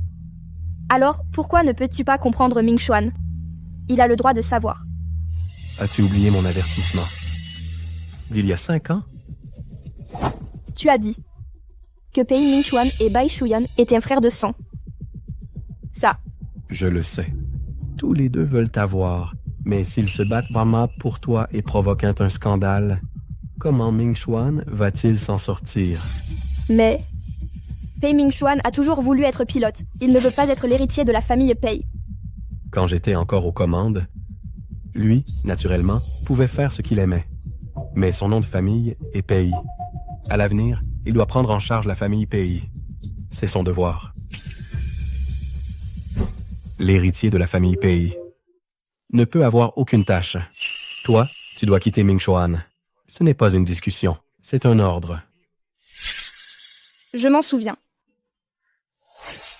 Alors, pourquoi ne peux-tu pas comprendre Ming Xuan? Il a le droit de savoir. As-tu oublié mon avertissement d'il y a 5 ans? Tu as dit que Pei Ming Xuan et Bai Shuyan étaient un frère de sang. Ça. Je le sais. Tous les deux veulent t'avoir, mais s'ils se battent vraiment pour toi et provoquant un scandale, comment Ming Xuan va-t-il s'en sortir? Mais Pei Ming Xuan a toujours voulu être pilote. Il ne veut pas être l'héritier de la famille Pei. Quand j'étais encore aux commandes, lui, naturellement, pouvait faire ce qu'il aimait. Mais son nom de famille est Pei. À l'avenir, il doit prendre en charge la famille Pei. C'est son devoir. L'héritier de la famille Pei ne peut avoir aucune tâche. Toi, tu dois quitter Ming Xuan. Ce n'est pas une discussion, c'est un ordre. Je m'en souviens.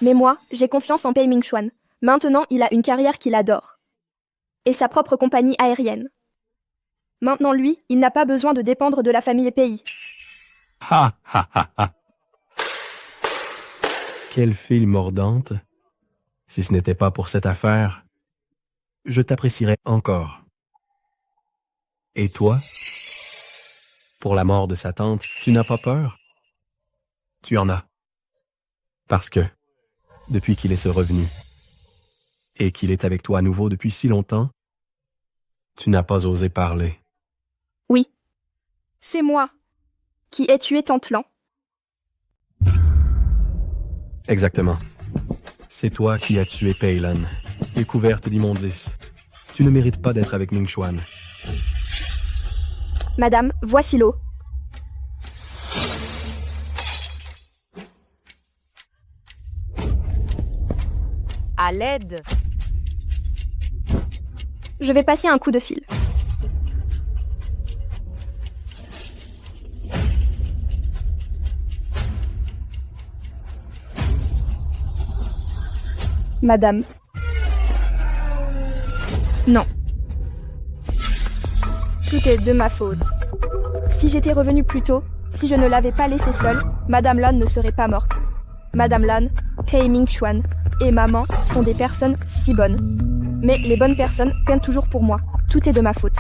Mais moi, j'ai confiance en Pei Ming Xuan. Maintenant, il a une carrière qu'il adore. Et sa propre compagnie aérienne. Maintenant, lui, il n'a pas besoin de dépendre de la famille Pei. Ha ha ha ha. Quelle fille mordante. Si ce n'était pas pour cette affaire, je t'apprécierais encore. Et toi? Pour la mort de sa tante, tu n'as pas peur? Tu en as. Parce que, depuis qu'il est revenu, et qu'il est avec toi à nouveau depuis si longtemps, tu n'as pas osé parler. Oui. C'est moi qui ai tué Tante Lan. Exactement. C'est toi qui as tué Pei Lan, et couverte d'immondices. Tu ne mérites pas d'être avec Ming Xuan. Madame, voici l'eau. À l'aide! Je vais passer un coup de fil. Madame. Non. Tout est de ma faute. Si j'étais revenue plus tôt, si je ne l'avais pas laissée seule, Madame Lan ne serait pas morte. Madame Lan, Pei Ming Xuan et maman sont des personnes si bonnes. Mais les bonnes personnes peinent toujours pour moi. Tout est de ma faute.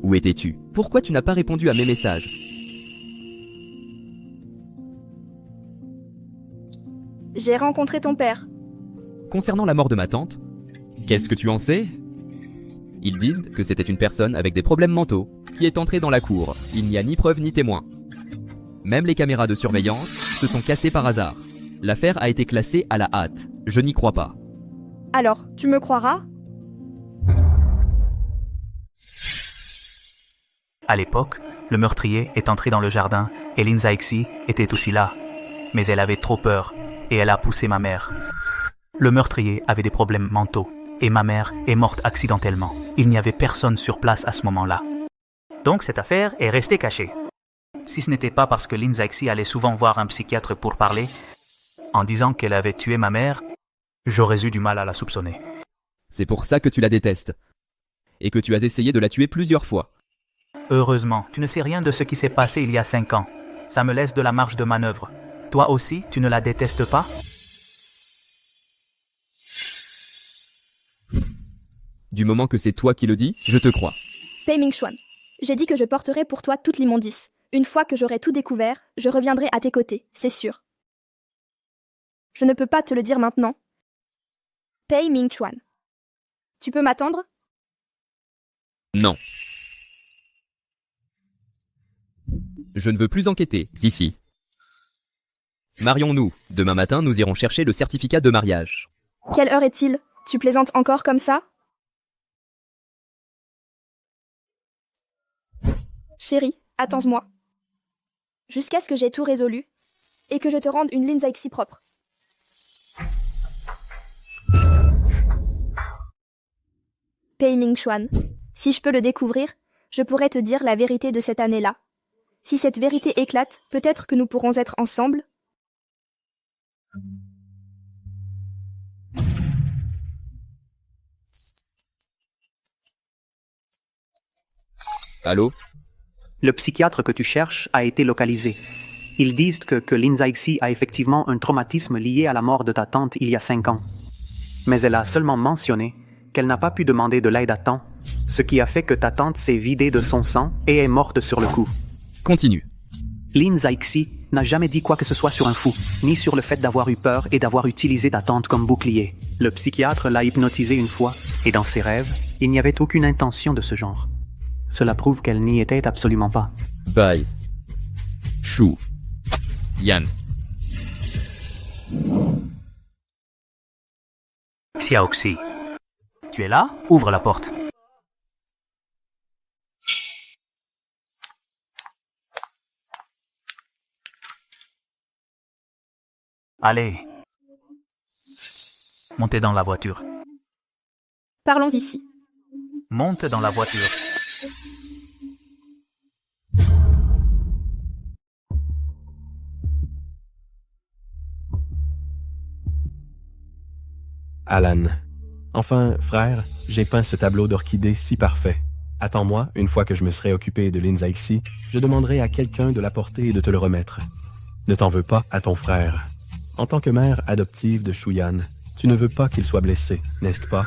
Où étais-tu? Pourquoi tu n'as pas répondu à mes messages? J'ai rencontré ton père. Concernant la mort de ma tante, qu'est-ce que tu en sais? Ils disent que c'était une personne avec des problèmes mentaux qui est entrée dans la cour. Il n'y a ni preuve ni témoin. Même les caméras de surveillance se sont cassées par hasard. L'affaire a été classée à la hâte. Je n'y crois pas. Alors, tu me croiras? À l'époque, le meurtrier est entré dans le jardin et Lin Zhaixi était aussi là. Mais elle avait trop peur et elle a poussé ma mère. Le meurtrier avait des problèmes mentaux et ma mère est morte accidentellement. Il n'y avait personne sur place à ce moment-là. Donc cette affaire est restée cachée. Si ce n'était pas parce que Lin Zhaixi allait souvent voir un psychiatre pour parler, en disant qu'elle avait tué ma mère, j'aurais eu du mal à la soupçonner. C'est pour ça que tu la détestes. Et que tu as essayé de la tuer plusieurs fois. Heureusement, tu ne sais rien de ce qui s'est passé il y a 5 ans. Ça me laisse de la marge de manœuvre. Toi aussi, tu ne la détestes pas? Du moment que c'est toi qui le dis, je te crois. Pei Ming Xuan, j'ai dit que je porterai pour toi toute l'immondice. Une fois que j'aurai tout découvert, je reviendrai à tes côtés, c'est sûr. Je ne peux pas te le dire maintenant. Pei Ming Xuan. Tu peux m'attendre? Non. Je ne veux plus enquêter, Zizi. Marions-nous. Demain matin, nous irons chercher le certificat de mariage. Quelle heure est-il? Tu plaisantes encore comme ça? Chérie, attends-moi. Jusqu'à ce que j'aie tout résolu et que je te rende une Lin Zhaixi propre. Pei Mingxuan, si je peux le découvrir, je pourrais te dire la vérité de cette année-là. Si cette vérité éclate, peut-être que nous pourrons être ensemble. Allô? Le psychiatre que tu cherches a été localisé. Ils disent que Lin Zhaixi a effectivement un traumatisme lié à la mort de ta tante il y a 5 ans. Mais elle a seulement mentionné qu'elle n'a pas pu demander de l'aide à temps, ce qui a fait que ta tante s'est vidée de son sang et est morte sur le coup. Continue. Lin Zhaixi n'a jamais dit quoi que ce soit sur un fou, ni sur le fait d'avoir eu peur et d'avoir utilisé ta tante comme bouclier. Le psychiatre l'a hypnotisée une fois, et dans ses rêves, il n'y avait aucune intention de ce genre. Cela prouve qu'elle n'y était absolument pas. Bai Shu Yan. Xiaoxi, tu es là? Ouvre la porte. Allez. Montez dans la voiture. Parlons ici. Monte dans la voiture. Alan. Enfin, frère, j'ai peint ce tableau d'orchidées si parfait. Attends-moi, une fois que je me serai occupé de Lin Zhaixi, je demanderai à quelqu'un de l'apporter et de te le remettre. Ne t'en veux pas à ton frère. En tant que mère adoptive de Shuyan, tu ne veux pas qu'il soit blessé, n'est-ce pas?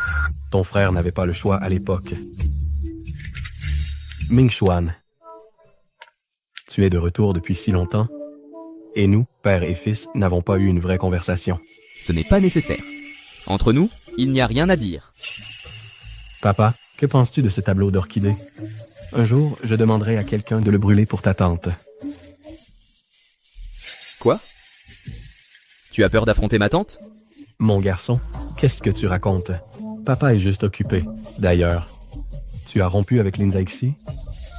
Ton frère n'avait pas le choix à l'époque. Mingxuan, tu es de retour depuis si longtemps, et nous, père et fils, n'avons pas eu une vraie conversation. Ce n'est pas nécessaire. Entre nous, il n'y a rien à dire. Papa, que penses-tu de ce tableau d'orchidées? Un jour, je demanderai à quelqu'un de le brûler pour ta tante. Quoi? Tu as peur d'affronter ma tante? Mon garçon, qu'est-ce que tu racontes? Papa est juste occupé. D'ailleurs, tu as rompu avec Lin Zhaixi?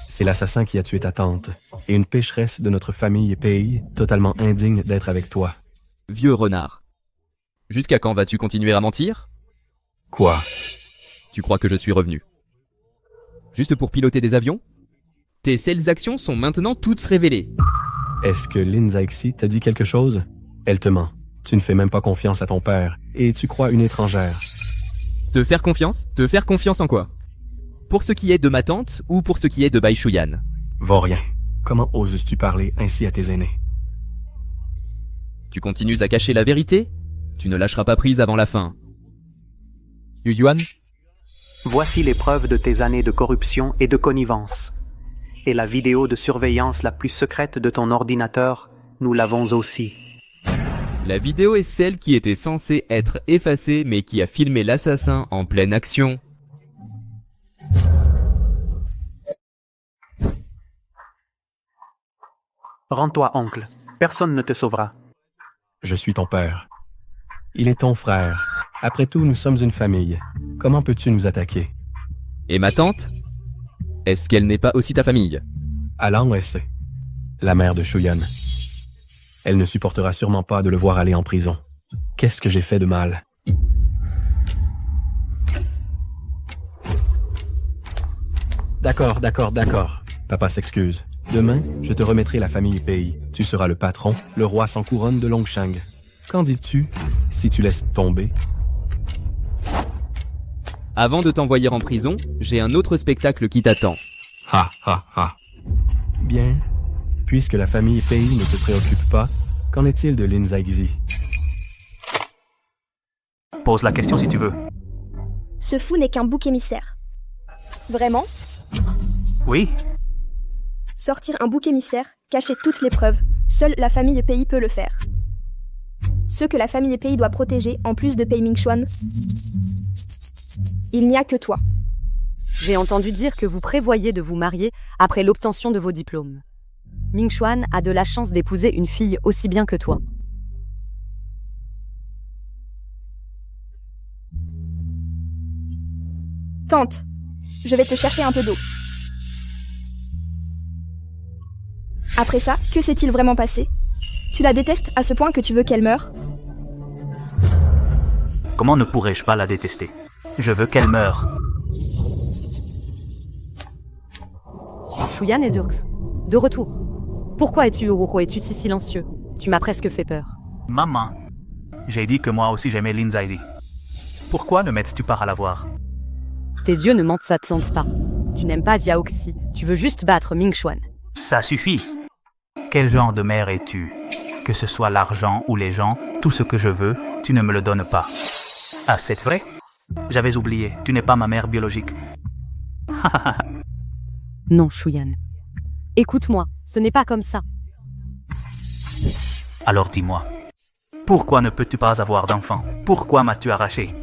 C'est l'assassin qui a tué ta tante, et une pécheresse de notre famille et pays totalement indigne d'être avec toi. Vieux renard. Jusqu'à quand vas-tu continuer à mentir? Quoi? Tu crois que je suis revenu? Juste pour piloter des avions? Tes sales actions sont maintenant toutes révélées. Est-ce que Lin Zhaixi t'a dit quelque chose? Elle te ment. Tu ne fais même pas confiance à ton père, et tu crois une étrangère. Te faire confiance? Te faire confiance en quoi? Pour ce qui est de ma tante ou pour ce qui est de Bai Shuyan? Vaurien, comment oses-tu parler ainsi à tes aînés? Tu continues à cacher la vérité? Tu ne lâcheras pas prise avant la fin. Yu Yuan? Voici les preuves de tes années de corruption et de connivence. Et la vidéo de surveillance la plus secrète de ton ordinateur, nous l'avons aussi. La vidéo est celle qui était censée être effacée mais qui a filmé l'assassin en pleine action. Rends-toi, oncle. Personne ne te sauvera. Je suis ton père. Il est ton frère. Après tout, nous sommes une famille. Comment peux-tu nous attaquer? Et ma tante? Est-ce qu'elle n'est pas aussi ta famille? Alan est la mère de Shuyan. Elle ne supportera sûrement pas de le voir aller en prison. Qu'est-ce que j'ai fait de mal? D'accord. Papa s'excuse. Demain, je te remettrai la famille Pei. Tu seras le patron, le roi sans couronne de Longshang. Qu'en dis-tu si tu laisses tomber? Avant de t'envoyer en prison, j'ai un autre spectacle qui t'attend. Ha. Bien. Puisque la famille Pei ne te préoccupe pas, qu'en est-il de Lin Zhaixi? Pose la question si tu veux. Ce fou n'est qu'un bouc émissaire. Vraiment? Oui. Sortir un bouc émissaire, cacher toutes les preuves, seule la famille Pei peut le faire. Ceux que la famille Pei doit protéger, en plus de Pei Mingxuan, il n'y a que toi. J'ai entendu dire que vous prévoyez de vous marier après l'obtention de vos diplômes. Ming-Chuan a de la chance d'épouser une fille aussi bien que toi. Tante, je vais te chercher un peu d'eau. Après ça, que s'est-il vraiment passé? Tu la détestes à ce point que tu veux qu'elle meure? Comment ne pourrais-je pas la détester? Je veux qu'elle meure. Shuyan et Durks, de retour. Pourquoi es-tu, Ururo, es-tu si silencieux? Tu m'as presque fait peur. Maman, j'ai dit que moi aussi j'aimais Lin Zaidi. Pourquoi ne m'aides-tu pas à la voir? Tes yeux ne mentent, ça te sente pas. Tu n'aimes pas Xiaoxi, tu veux juste battre Ming-Chuan. Ça suffit. Quel genre de mère es-tu? Que ce soit l'argent ou les gens, tout ce que je veux, tu ne me le donnes pas. Ah, c'est vrai? J'avais oublié, tu n'es pas ma mère biologique. Non, Shuyan. Écoute-moi, ce n'est pas comme ça. Alors dis-moi, pourquoi ne peux-tu pas avoir d'enfant? Pourquoi m'as-tu arraché?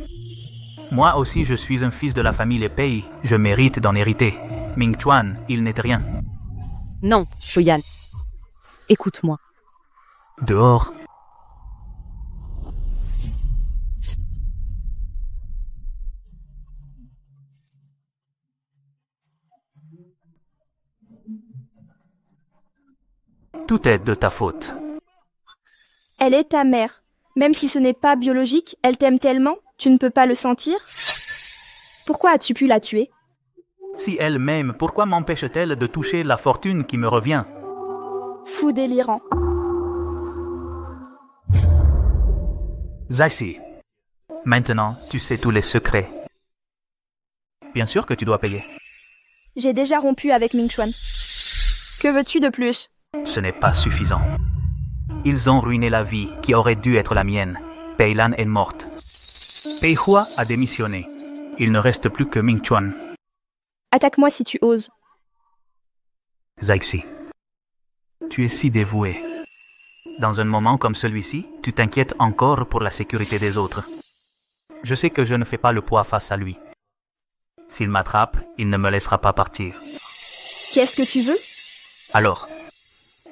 Moi aussi je suis un fils de la famille Pei, je mérite d'en hériter. Ming-Chuan, il n'est rien. Non, Shuyan. Écoute-moi. Dehors. Tout est de ta faute. Elle est ta mère. Même si ce n'est pas biologique, elle t'aime tellement, tu ne peux pas le sentir? Pourquoi as-tu pu la tuer? Si elle m'aime, pourquoi m'empêche-t-elle de toucher la fortune qui me revient? Fou délirant. Zaixi, maintenant tu sais tous les secrets. Bien sûr que tu dois payer. J'ai déjà rompu avec Ming-Chuan. Que veux-tu de plus? Ce n'est pas suffisant. Ils ont ruiné la vie qui aurait dû être la mienne. Pei Lan est morte. Pei Hua a démissionné. Il ne reste plus que Ming-Chuan. Attaque-moi si tu oses. Zaixi, tu es si dévoué. Dans un moment comme celui-ci, tu t'inquiètes encore pour la sécurité des autres. Je sais que je ne fais pas le poids face à lui. S'il m'attrape, il ne me laissera pas partir. Qu'est-ce que tu veux? Alors,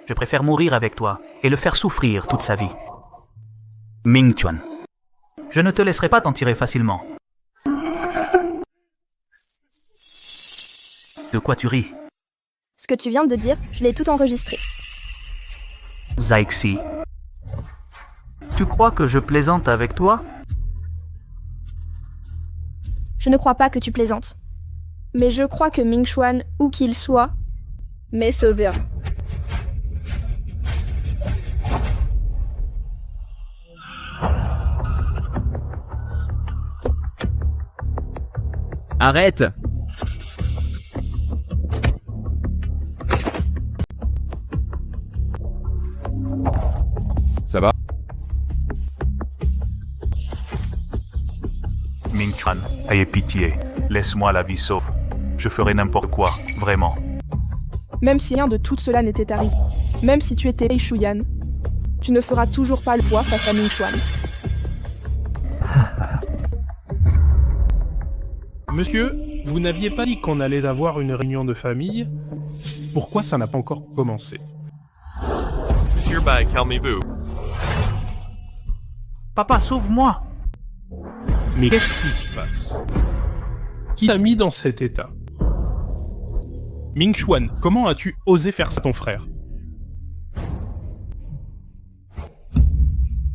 je préfère mourir avec toi et le faire souffrir toute sa vie. Ming-Chuan, je ne te laisserai pas t'en tirer facilement. De quoi tu ris? Ce que tu viens de dire, je l'ai tout enregistré. Zaixi, tu crois que je plaisante avec toi? Je ne crois pas que tu plaisantes. Mais je crois que Ming-Chuan, où qu'il soit, m'est sauveur. Arrête! Ça va? Ming-Chuan, ayez pitié. Laisse-moi la vie sauve. Je ferai n'importe quoi, vraiment. Même si rien de tout cela n'était arrivé, même si tu étais Pei Shuyan, tu ne feras toujours pas le poids face à Ming-Chuan. Monsieur, vous n'aviez pas dit qu'on allait avoir une réunion de famille? Pourquoi ça n'a pas encore commencé? Monsieur Bai, calmez-vous. Papa, sauve-moi! Mais qu'est-ce qui se passe? Qui t'a mis dans cet état? Ming-Chuan, comment as-tu osé faire ça à ton frère?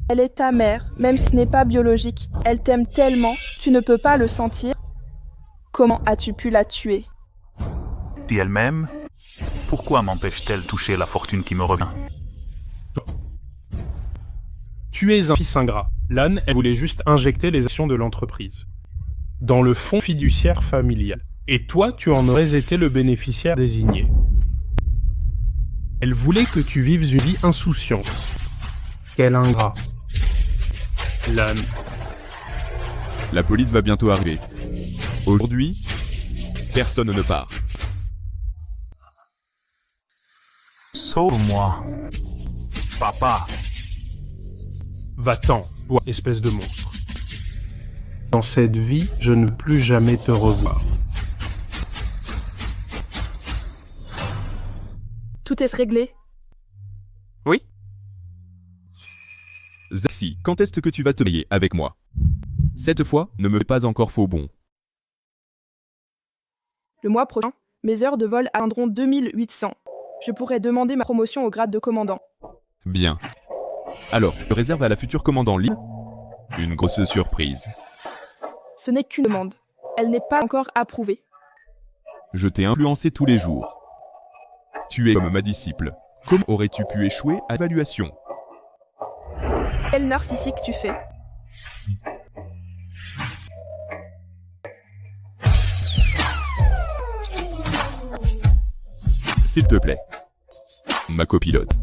Elle est ta mère, même si ce n'est pas biologique. Elle t'aime tellement, tu ne peux pas le sentir. Comment as-tu pu la tuer? Si elle m'aime, pourquoi m'empêche-t-elle de toucher la fortune qui me revient? Tu es un fils ingrat. Lan, elle voulait juste injecter les actions de l'entreprise dans le fonds fiduciaire familial. Et toi, tu en aurais été le bénéficiaire désigné. Elle voulait que tu vives une vie insouciante. Quel ingrat. Lan. La police va bientôt arriver. Aujourd'hui, personne ne part. Sauve-moi. Papa. Va-t'en, toi, espèce de monstre. Dans cette vie, je ne veux plus jamais te revoir. Tout est réglé. Oui? Zaxi, quand est-ce que tu vas te marier avec moi? Cette fois, ne me fais pas encore faux bon. Le mois prochain, mes heures de vol atteindront 2800. Je pourrais demander ma promotion au grade de commandant. Bien. Alors, je réserve à la future commandant Lynn une grosse surprise. Ce n'est qu'une demande. Elle n'est pas encore approuvée. Je t'ai influencé tous les jours. Tu es comme ma disciple. Comment aurais-tu pu échouer à l'évaluation? Quel narcissique tu fais? S'il te plaît. Ma copilote.